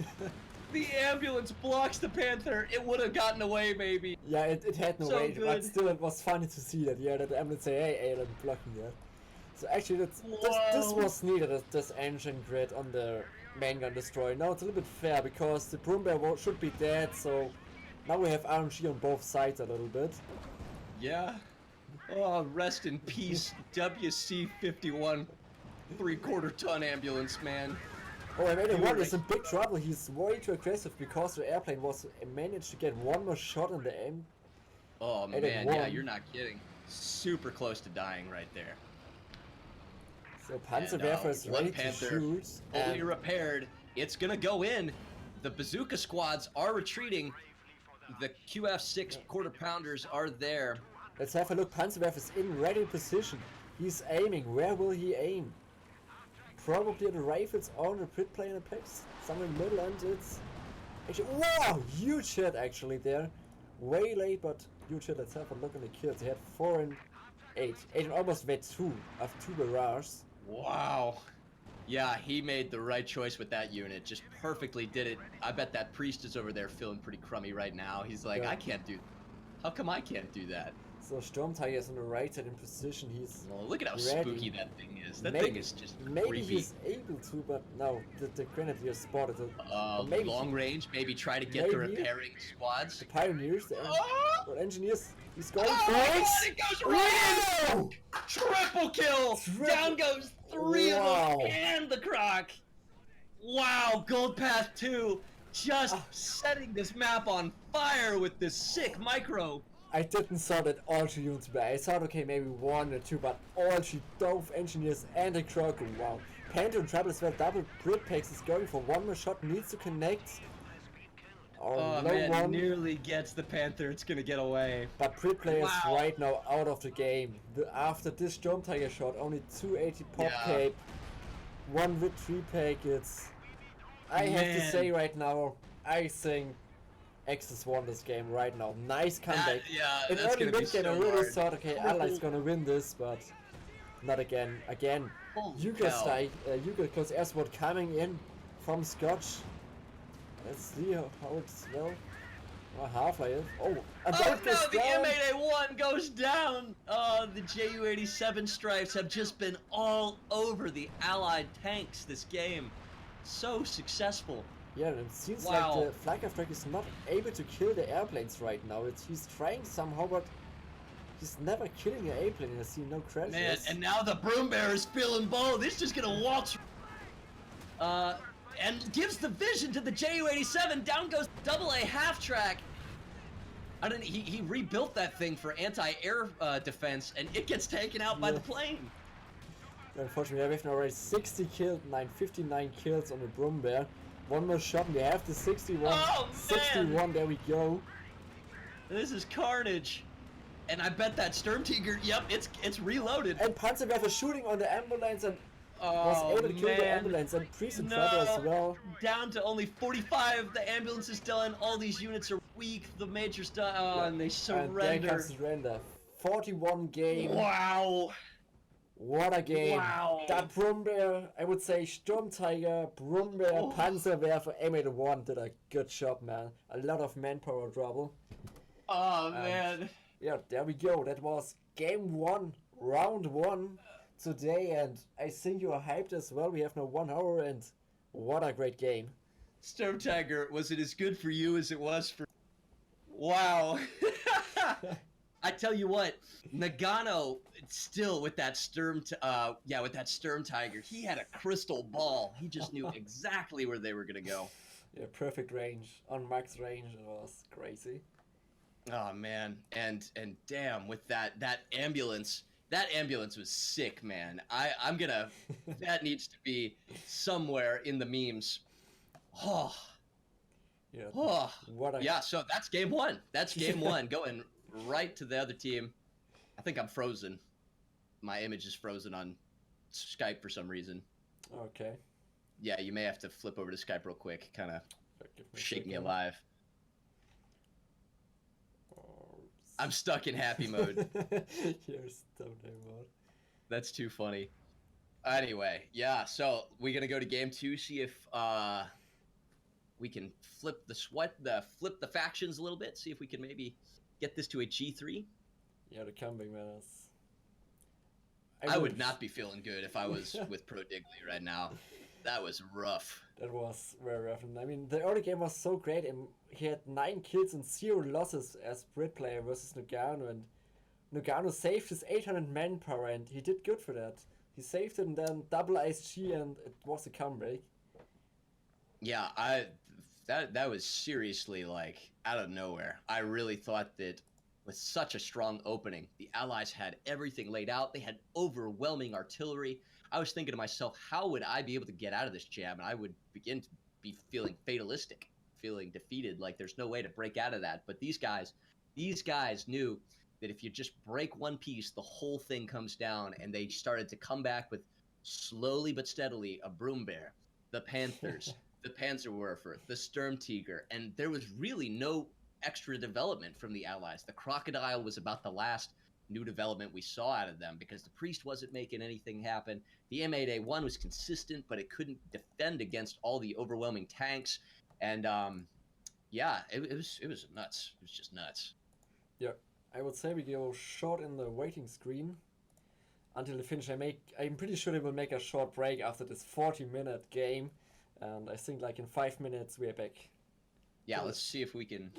The ambulance blocks the Panther. It would have gotten away, maybe. Yeah, it had no way, but still it was funny to see that. Yeah, that the ambulance say, hey, I'm blocking that. So actually, this was needed, this engine grid on the main gun destroyer. Now it's a little bit fair, because the Brumbear should be dead, so now we have RNG on both sides a little bit. Yeah. Oh, rest in peace, WC-51 3/4 ton ambulance, man. Oh, M81 is in big trouble. He's way too aggressive because the airplane managed to get one more shot in the aim. Oh man, yeah, you're not kidding. Super close to dying right there. So Panzerwerfer is ready to shoot. Fully repaired. It's gonna go in. The bazooka squads are retreating. The QF6 quarter pounders are there. Let's have a look. Panzerwerfer is in ready position. He's aiming. Where will he aim? Probably at the rifles on the pit plane apex. Somewhere in the middle, and it's actually wow, huge hit actually there. Way late, but huge hit. Let's have a look on the kills. He had 4 and 8. 8 and almost made 2 of 2 barrages. Wow. Yeah, he made the right choice with that unit. Just perfectly did it. I bet that priest is over there feeling pretty crummy right now. He's like, I can't do. How come I can't do that? So Storm Tiger is on the right side in position. He's look at how spooky that thing is. That thing is just maybe creepy. he's able to, but no, the Grenadier spotted it. Or maybe Long range, maybe try to get the repairing squads. the Pioneers, the Engineers, he's going for it! It goes right in! Triple kill! Down goes 3 of them and the Croc. Wow, Gold Path 2 just setting this map on fire with this sick micro. I didn't saw that all she units were. I thought, okay, maybe 1 or 2, but all she dove Engineers and a Croc. Wow. Panther and Trouble as well. Double Brit Packs is going for 1 more shot, needs to connect. Oh man, nearly gets the Panther, it's gonna get away. But Brit players right now out of the game. After this Storm Tiger shot, only 280 pop cape, 1 with 3 packets. I have to say right now, I think Axis won this game right now. Nice comeback. In early mid-game, I really thought, okay, Allies gonna win this, but not again. Again, Yuga goes S-Word coming in from Scotch. Let's see how it's well. Half-Life. Oh, and no, the M8A1 goes down! The Ju-87 stripes have just been all over the Allied tanks this game. So successful. Yeah, and it seems like the Flag of Drake is not able to kill the airplanes right now. He's trying somehow, but he's never killing an airplane. I see no crashes. Man, and now the Broom Bear is feeling bold. It's just gonna waltz. And gives the vision to the Ju-87. Down goes double A half track. He rebuilt that thing for anti-air defense, and it gets taken out by the plane. Unfortunately, we have already 60 killed, 59 kills on the Broom Bear. 1 more shot, and we have the 61. Oh, 61, there we go. This is carnage. And I bet that Sturmtiger, yep, it's reloaded. And Panzerwerfer shooting on the ambulance and was able to kill the ambulance, and Priest and Trevor as well. Down to only 45, the ambulance is done, all these units are weak, the Major's done, and they surrender. And there comes surrender. 41 game. Wow. What a game. Wow. That Broom Bear, I would say Storm Tiger, Broom Bear, Panzerwerfer, M81 did a good job, man. A lot of manpower trouble. Oh, man. Yeah, there we go. That was game 1, round 1 today, and I think you are hyped as well. We have now 1 hour, and what a great game. Storm Tiger, was it as good for you as it was for... Wow. I tell you what, Noggano, still with that Sturm Tiger, he had a crystal ball. He just knew exactly where they were gonna go. Yeah, perfect range. On max range, it was crazy. Oh man, and damn, with that ambulance was sick, man. I'm gonna, that needs to be somewhere in the memes. Oh. Yeah. Oh. Yeah, so that's game 1. That's game 1, going right to the other team. I think I'm frozen. My image is frozen on Skype for some reason. Okay. Yeah, you may have to flip over to Skype real quick, kind of shake me alive. I'm stuck in happy mode. You're stuck in mode. That's too funny. Anyway, yeah, so we're gonna go to game 2, see if we can flip the factions a little bit, see if we can maybe get this to a G3. Yeah, the comeback, man. I would not be feeling good if I was with Prodigly right now. That was rough. That was very rough. And I mean, the early game was so great, and he had 9 kills and 0 losses as Brit player versus Noggano, and Noggano saved his 800 manpower, and he did good for that. He saved it, and then double ISG, and it was a comeback. Yeah, that was seriously like out of nowhere. I really thought that with such a strong opening, the Allies had everything laid out. They had overwhelming artillery. I was thinking to myself, how would I be able to get out of this jam? And I would begin to be feeling fatalistic, feeling defeated, like there's no way to break out of that. But these guys knew that if you just break one piece, the whole thing comes down, and they started to come back with slowly but steadily a Broom Bear, the Panthers, the Panzerwerfer, the Sturmtiger, and there was really no extra development from the Allies. The Crocodile was about the last new development we saw out of them because the Priest wasn't making anything happen. The M8A1 was consistent, but it couldn't defend against all the overwhelming tanks. And yeah, it was nuts. It was just nuts. Yeah, I would say we go short in the waiting screen. until the finish. I'm pretty sure they will make a short break after this 40-minute game, and I think like in 5 minutes we're back. Yeah, let's see if we can.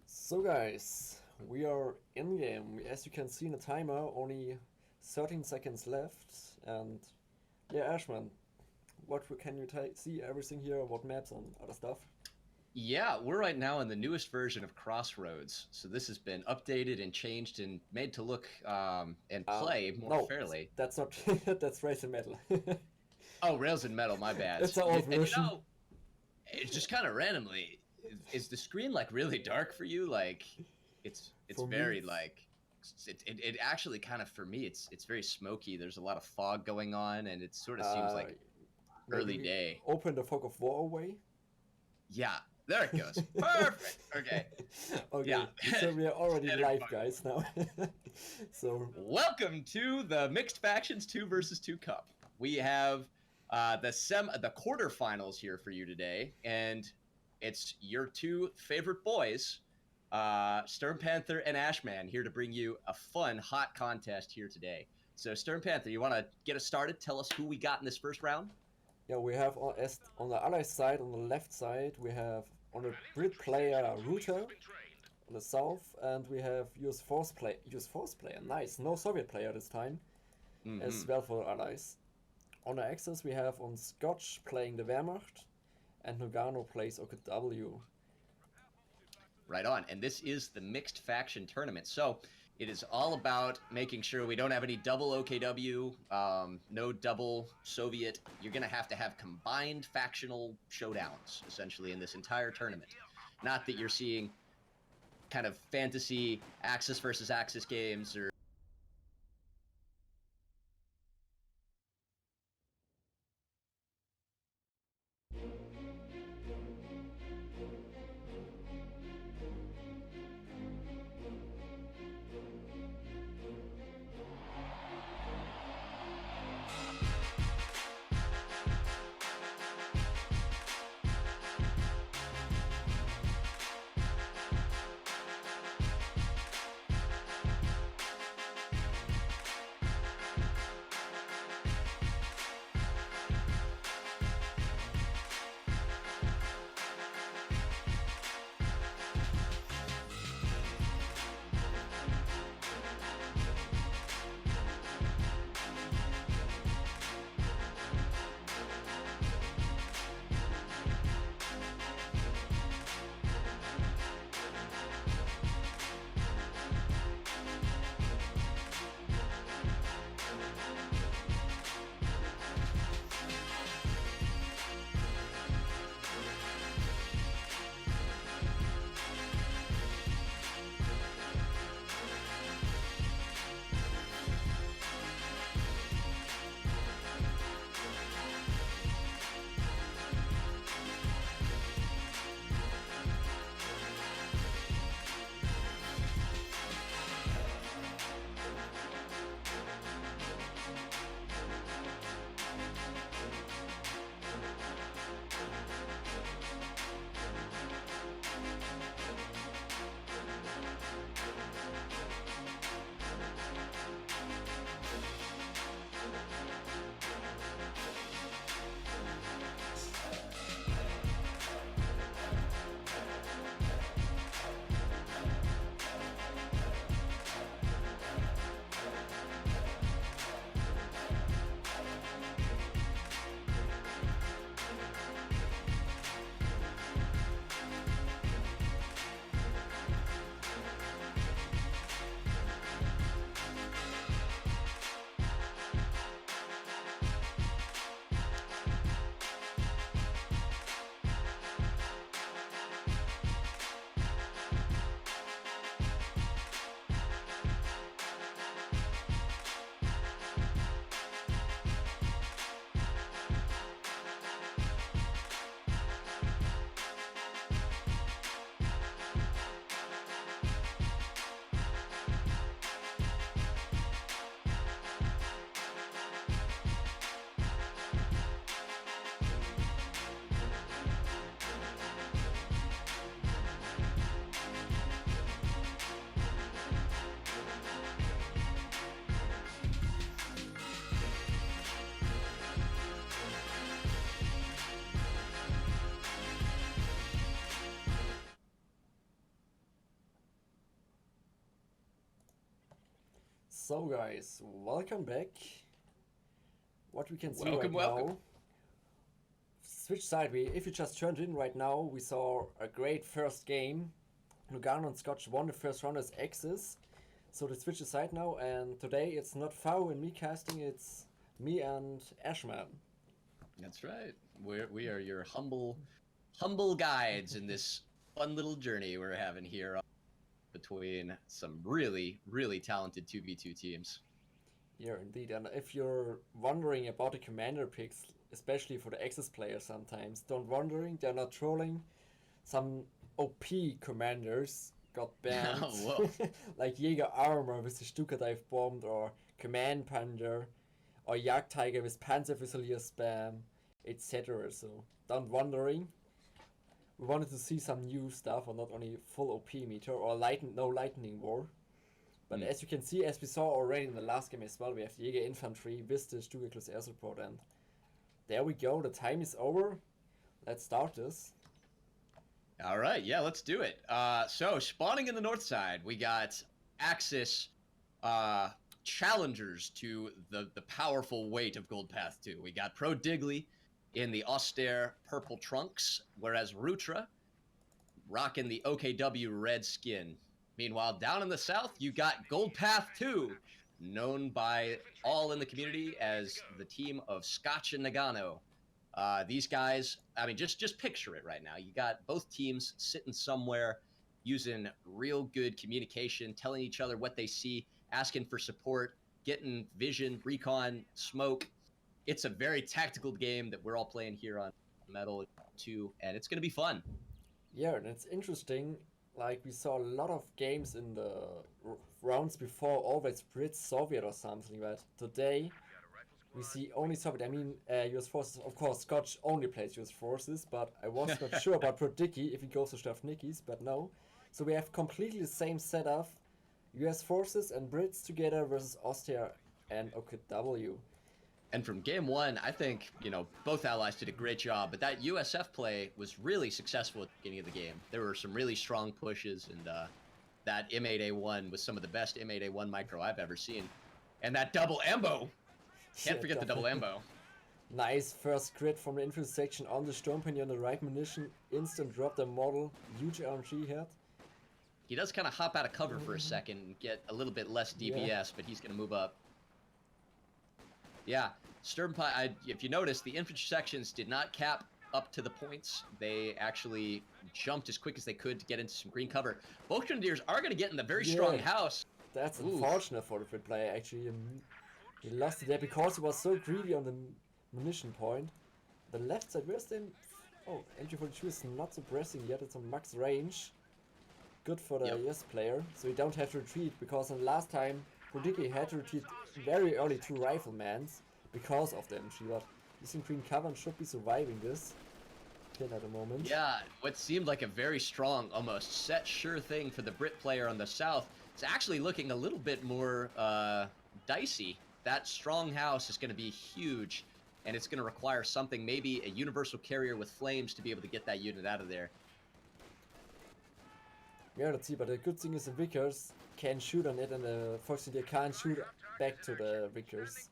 So guys, we are in game. As you can see in the timer, only 13 seconds left. And yeah, Ashman, can you see everything here? What maps and other stuff? Yeah, we're right now in the newest version of Crossroads. So this has been updated and changed and made to look and play more fairly. That's not. That's Rails and Metal. Oh, Rails and Metal, my bad. It's an old version. You know, it's just kind of randomly. Is the screen like really dark for you? Like, it's For very me, like it actually kind of for me it's very smoky. There's a lot of fog going on, and it sort of seems like early maybe day. Open the fog of war away. Yeah, there it goes. Perfect. Okay. Okay. Yeah. So we are already Edit live, fog. guys. Now. So Welcome to the Mixed Factions 2 versus 2 Cup. We have the quarterfinals here for you today, and it's your two favorite boys, Stern Panther and Ashman, here to bring you a fun, hot contest here today. So, Stern Panther, you want to get us started? Tell us who we got in this first round? yeah, we have on the other side, on the left side, we have on the Brit player Rutra on the south, and we have US Force player. Nice, no Soviet player this time, as well for allies. On the axis, we have on Scotch playing the Wehrmacht, and Noggano plays OKW. Right on. And this is the Mixed Faction Tournament. So it is all about making sure we don't have any double OKW, no double Soviet. You're going to have combined factional showdowns, essentially, in this entire tournament. Not that you're seeing kind of fantasy Axis versus Axis games or So guys, welcome back. What we can see Welcome, right welcome. now, switch side, if you just turned in right now, we saw a great first game. Noggano and Scotch won the first round as Axis. So let's switch the side now, and today it's not Fao and me casting, it's me and Ashman. That's right. We are your humble guides in this fun little journey we're having here between some really talented 2v2 teams. Yeah, indeed. And if you're wondering about the commander picks, especially for the Axis players sometimes, don't wondering, they're not trolling. Some OP commanders got banned, Whoa. like Jäger Armor with the Stuka Dive Bomb, or Command Panda, or Jagdtiger with Panzerfusilier spam, etc. So don't wondering. We wanted to see some new stuff, or not only full OP meter, or no lightning war. But as you can see, as we saw already in the last game as well, we have the Jäger Infantry with the Stuka Close Air Support, and there we go, the time is over. Let's start this. All right, yeah, let's do it. So spawning in the north side, we got Axis challengers to the powerful weight of Gold Path 2. We got Prodigly in the austere purple trunks, whereas Rutra rocking the OKW red skin. Meanwhile, down in the south, you got Gold Path 2, known by all in the community as the team of Scotch and Noggano. These guys, I mean, just picture it right now. You got both teams sitting somewhere using real good communication, telling each other what they see, asking for support, getting vision, recon, smoke. It's a very tactical game that we're all playing here on Metal 2, and it's going to be fun. Yeah, and it's interesting. Like, we saw a lot of games in the rounds before, always Brits, Soviet or something, but today we see only Soviet. I mean, US forces, of course, Scotch only plays US forces, but I was not sure about Prodigly if he goes to Stavnikis, but no. So we have completely the same setup, US forces and Brits together versus Austria and OKW. And from game one, I think, both allies did a great job, but that USF play was really successful at the beginning of the game. There were some really strong pushes, and that M8A1 was some of the best M8A1 micro I've ever seen. And that double ambo! Can't forget the double ambo. Nice first crit from the infantry section on the Sturmpany on the right munition. Instant drop the model. Huge RNG hit. He does kind of hop out of cover for a second and get a little bit less DPS, but he's going to move up. Yeah, Sturmpany, if you notice, the infantry sections did not cap up to the points. They actually jumped as quick as they could to get into some green cover. Both Grenadiers are going to get in the very strong house. That's unfortunate for the Brit player, actually. He lost it there because he was so greedy on the munition point. The left side, where's the... Oh, MG42 is not suppressing yet, it's on max range. Good for the yes player, so you don't have to retreat, because in the last time, Prodigly had to retreat very early to Riflemans because of the MG, but he's in green cover and should be surviving this kill at the moment. Yeah, what seemed like a very strong, almost set sure thing for the Brit player on the south, it's actually looking a little bit more dicey. That strong house is going to be huge, and it's going to require something, maybe a universal carrier with flames to be able to get that unit out of there. Yeah, let's see, but the good thing is the Vickers can shoot on it, and the Foxy can't shoot back to the Vickers.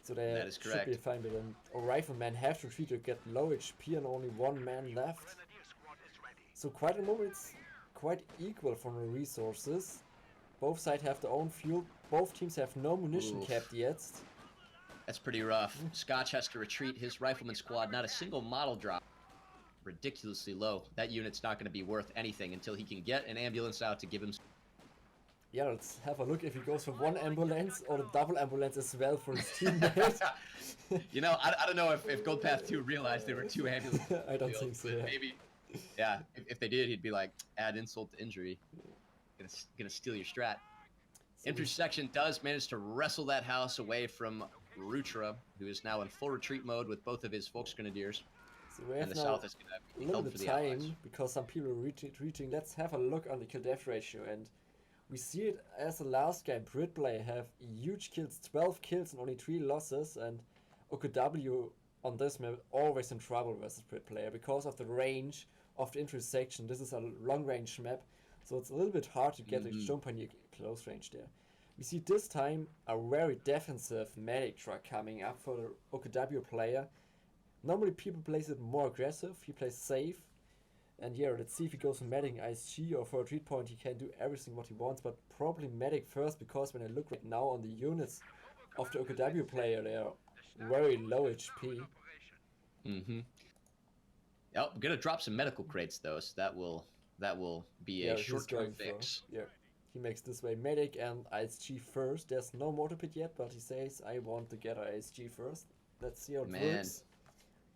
So they should be fine, but then a Rifleman have to retreat to get low HP and only one man left. So quite a moment, it's quite equal from the resources. Both sides have their own fuel. Both teams have no munition capped yet. That's pretty rough. Scotch has to retreat his Rifleman squad. Not a single model drop. Ridiculously low. That unit's not going to be worth anything until he can get an ambulance out to give him... Yeah, let's have a look if he goes for one ambulance or the double ambulance as well for his teammate. I don't know if Gold Path 2 realized there were two ambulances. I don't think so, yeah. Maybe, if they did, he'd be like, add insult to injury. Gonna steal your strat. Infantry section does manage to wrestle that house away from Rutra, who is now in full retreat mode with both of his Volksgrenadiers. So we have and the now south is gonna a be little held bit for of the allies. time because some people are retreating. Let's have a look on the kill death ratio, and we see it as the last game. Brit player have huge kills, 12 kills and only 3 losses, and OKW on this map always in trouble versus Brit player because of the range of the infantry section. This is a long range map, so it's a little bit hard to get the Sturmpany close range there. We see this time a very defensive medic truck coming up for the OKW player. Normally people plays it more aggressive, he plays safe. And yeah, let's see if he goes for medic ISG or for a treat point, he can do everything what he wants, but probably medic first, because when I look right now on the units of the OKW player, they are very low HP. Mm-hmm. Oh, I'm gonna drop some medical crates though, so that will be a short-term fix. Yeah, he makes this way medic and ISG first. There's no mortar pit yet, but he says I want to get ISG first. Let's see how it works.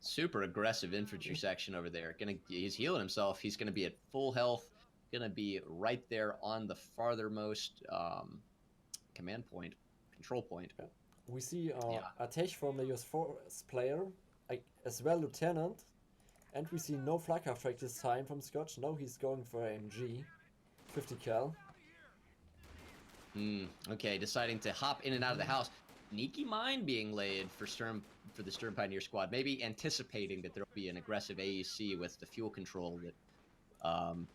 Super aggressive infantry section over there. He's healing himself. He's gonna be at full health. Gonna be right there on the farthermost command point, control point. Yeah. We see a tech from the US Force player, as well Lieutenant, and we see no flak half track this time from Scotch. No, he's going for MG, 50 cal. Okay, deciding to hop in and out of the house. Sneaky mine being laid for the Stern Pioneer squad. Maybe anticipating that there'll be an aggressive AEC with the fuel control that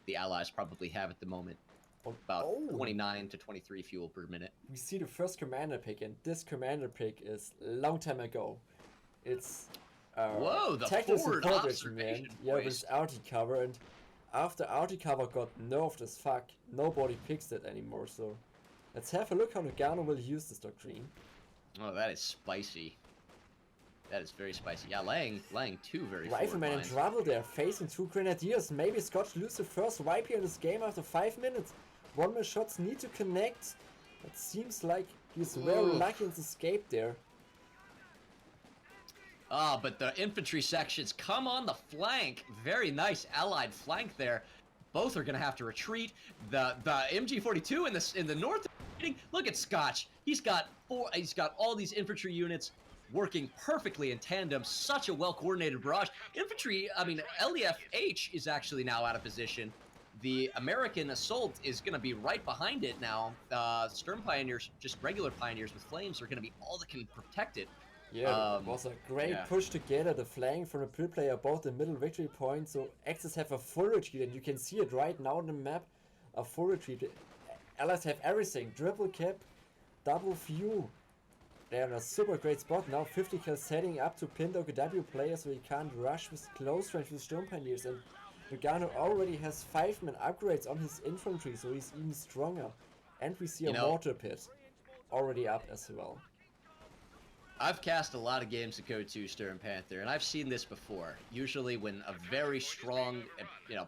the Allies probably have at the moment. About 29 to 23 fuel per minute. We see the first commander pick, and this commander pick is a long time ago. It's whoa, the forward observation. Yeah, with Arty cover, and after Arty cover got nerfed as fuck, nobody picks it anymore. So let's have a look how Noggano will use this doctrine. Oh, that is spicy. That is very spicy. Yeah, laying two very Rifleman in trouble there, facing two grenadiers. Maybe Scotch lose the first wipe here in this game after 5 minutes. One more shots need to connect. It seems like he's very lucky in the escape there. Ah, but the infantry sections come on the flank. Very nice allied flank there. Both are gonna have to retreat. The MG42 in the north. Look at Scotch. He's got all these infantry units working perfectly in tandem. Such a well-coordinated barrage. Infantry, I mean, LEFH is actually now out of position. The American assault is going to be right behind it now. Stern Pioneers, just regular Pioneers with flames, are going to be all that can protect it. Yeah, it was a great push together. The flank from the pit player, both the middle victory point. So Axis have a full retreat, and you can see it right now on the map. A full retreat. Allies have everything. Triple cap, double view. They're in a super great spot now. 50 kills setting up to pin the OKW players, so he can't rush with close range with Stern Pioneers. And Noggano already has 5-man upgrades on his infantry, so he's even stronger. And we see a mortar pit already up as well. I've cast a lot of games of Code 2 Stern Panther, and I've seen this before. Usually when a very strong,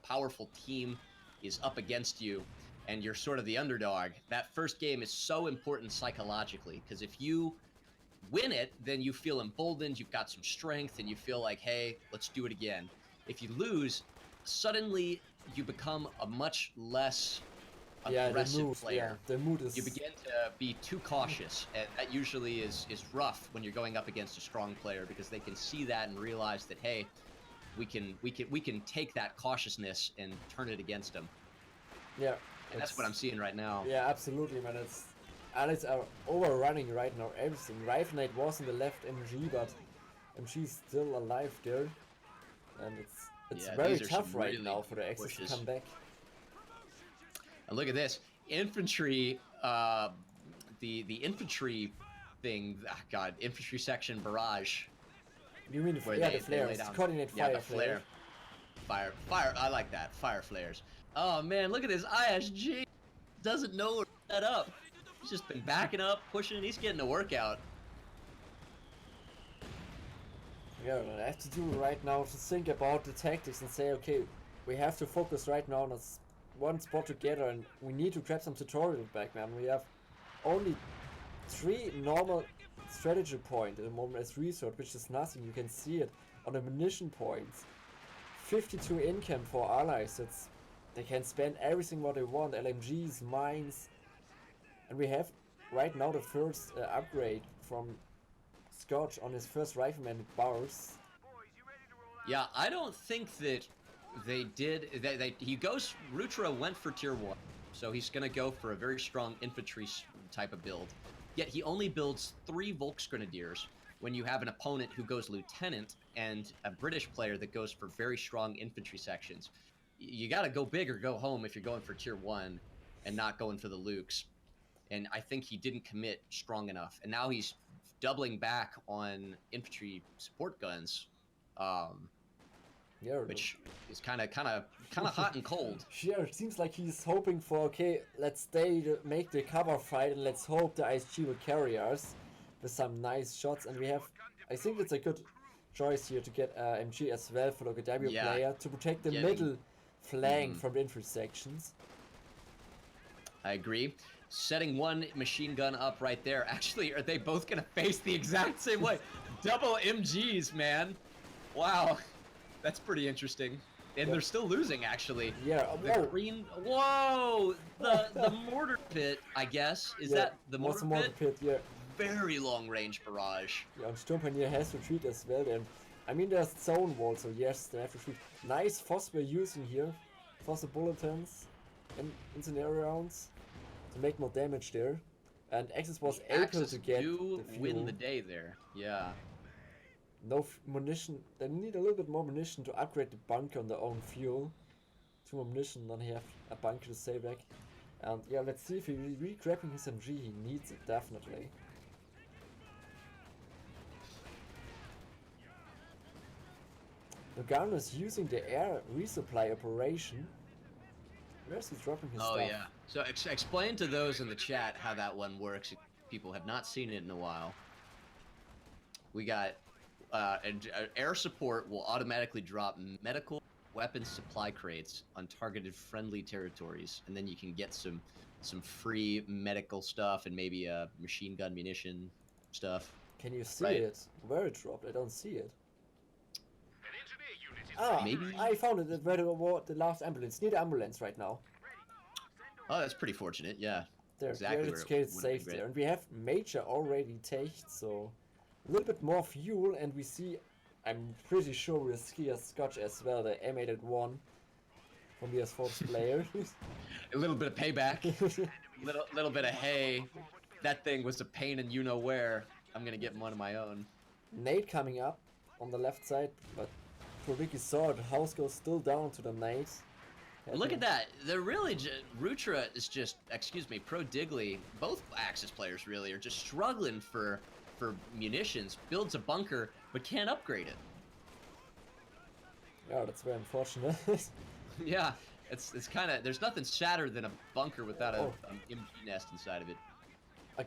powerful team is up against you, and you're sort of the underdog, that first game is so important psychologically, because if you win it, then you feel emboldened, you've got some strength, and you feel like, hey, let's do it again. If you lose, suddenly you become a much less aggressive player. The mood is... You begin to be too cautious, and that usually is rough when you're going up against a strong player, because they can see that and realize that, hey, we can take that cautiousness and turn it against them. Yeah. And that's what I'm seeing right now. Yeah, absolutely, man. Allies are overrunning right now everything. Rifle Knight was in the left MG, but MG's still alive there. And it's very tough right now for the Axis to come back. And look at this. Infantry, the infantry thing, God, infantry section barrage. You mean the flares, coordinate fire flare. Fire, I like that, fire flares. Oh man, look at this ISG. Doesn't know where to set up. He's just been backing up, pushing, he's getting a workout. Yeah, what I have to do right now to think about the tactics and say, okay, we have to focus right now on one spot together, and we need to grab some tutorial back, man. We have only 3 normal strategy points at the moment as research, which is nothing. You can see it on the munition points. 52 income for allies. They can spend everything what they want, LMGs, mines. And we have right now the first upgrade from Scotch on his first rifleman bars. Yeah, I don't think that they did. Rutra went for tier 1, so he's going to go for a very strong infantry type of build. Yet he only builds 3 Volksgrenadiers when you have an opponent who goes lieutenant and a British player that goes for very strong infantry sections. You got to go big or go home if you're going for tier 1 and not going for the Lukes. and I think he didn't commit strong enough. And now he's doubling back on infantry support guns, Yeah. which is kind of hot and cold. Yeah, it seems like he's hoping for, okay, let's make the cover fight, and let's hope the ISG will carry us with some nice shots. And we have, I think it's a good choice here to get MG as well for the OKW player to protect the middle flank from the intersections. I agree. Setting one machine gun up right there. Actually, are they both gonna face the exact same way? Double MGs, man. Wow, that's pretty interesting. And they're still losing, actually. Yeah. The green. Whoa! The mortar pit, I guess. Is that the mortar pit? Yeah. Very long range barrage. Yeah, and Sturmpanier has to retreat as well. And I mean, there's zone wall, so yes, they have to retreat. Nice Phos we're using here. Phos bulletins and incendiary rounds to make more damage there. And Axis was able to get the fuel. Win the day there. Yeah. No munition. They need a little bit more munition to upgrade the bunker on their own fuel. 2 more munition, then he have a bunker to stay back. And yeah, let's see if he re-grabbing his MG. He needs it definitely. Noggano is using the air resupply operation. Where's he dropping his stuff? Oh yeah. So explain to those in the chat how that one works. If people have not seen it in a while. We got air support will automatically drop medical weapons supply crates on targeted friendly territories, and then you can get some free medical stuff and maybe machine gun munition stuff. Can you see it? Where it dropped? I don't see it. Ah, maybe I found it where the last ambulance, near the ambulance right now. Oh, that's pretty fortunate. Yeah. There, exactly. It's safe there, and we have Major already taken, so a little bit more fuel, and we see. I'm pretty sure we'll ski a Scotch as well, the M881 from the S4's player. A little bit of payback. little bit of hey, that thing was a pain and you know where. I'm gonna get one of my own. Nade coming up on the left side, but Prodigly saw it. The house goes still down to the nade. Look at that. They're really Rutra is just, excuse me, Prodigly. Both Axis players really are just struggling for munitions. Builds a bunker but can't upgrade it. Yeah, that's very unfortunate. Yeah, it's kind of, there's nothing sadder than a bunker without an MG nest inside of it.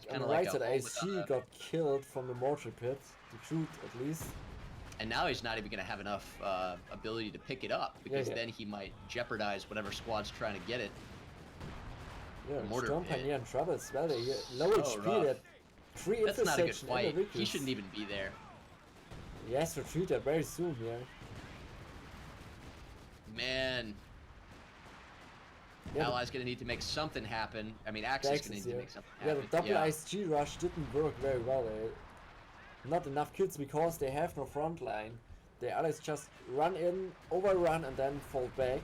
On the right side, ISG got killed from the mortar pit. The truth, at least. And now he's not even going to have enough ability to pick it up, because then he might jeopardize whatever squad's trying to get it. Yeah, Sturmpanier in trouble as well. Low HP, that 3 That's not a good fight. He shouldn't even be there. He has to retreat that very soon here. Man. Allies going to need to make something happen. I mean, Axis going to need to make something happen. Yeah, the double ISG rush didn't work very well. Not enough kills because they have no front line. The allies just run in, overrun, and then fall back.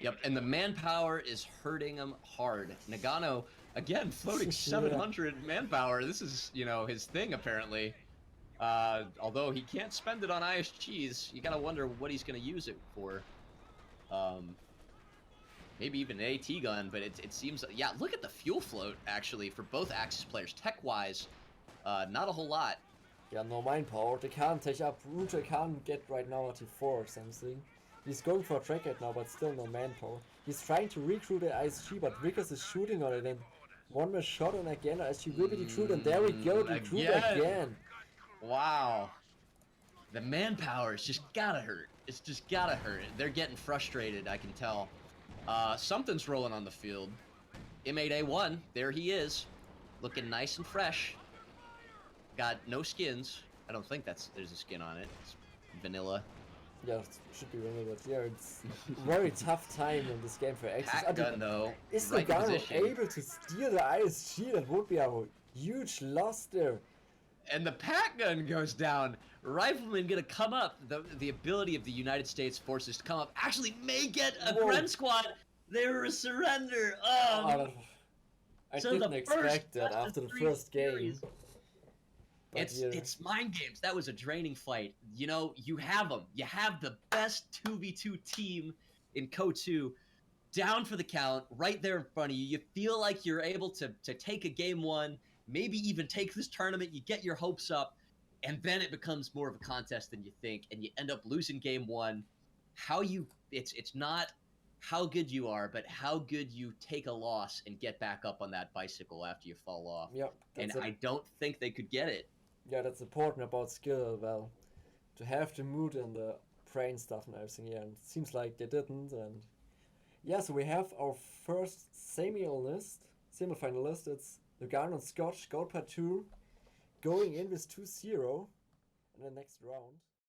Yep, and the manpower is hurting them hard. Noggano, again, floating 700 manpower. This is, you know, his thing, apparently. Although he can't spend it on ISGs, you gotta wonder what he's gonna use it for. Maybe even an AT gun, but it seems... Yeah, look at the fuel float, actually, for both Axis players. Tech-wise, not a whole lot. Yeah, no manpower. They can't take up. Rutra can't get right now at 4 or something. He's going for a track right now, but still no manpower. He's trying to recruit the ISG, but Vickers is shooting on it, and one more shot, and again ISG will be recruited, and there we go, recruit again. Wow. The manpower is just gotta hurt. It's just gotta hurt. They're getting frustrated, I can tell. Something's rolling on the field. M8A1, there he is. Looking nice and fresh. Got no skins. I don't think there's a skin on it. It's vanilla. Yeah, it should be vanilla, but yeah, it's very tough time in this game for Axis. Pack gun, though. Is Noggano able to steal the ISG? That would be a huge loss there. And the pack gun goes down. Rifleman gonna come up. The ability of the United States forces to come up actually may get a Gren squad. They were a surrender. I didn't expect that after the first game. It's mind games. That was a draining fight. You know, you have them. You have the best 2v2 team in KO2. down for the count, right there in front of you. You feel like you're able to take a game one, maybe even take this tournament. You get your hopes up, and then it becomes more of a contest than you think, and you end up losing game one. It's not how good you are, but how good you take a loss and get back up on that bicycle after you fall off. Yep. And I don't think they could get it. Yeah, that's important about skill. Well, to have the mood and the brain stuff and everything. Yeah, and it seems like they didn't. And yeah, so we have our first semi-finalist. It's Noggano and Scotch, Gold Part 2, going in with 2-0 in the next round.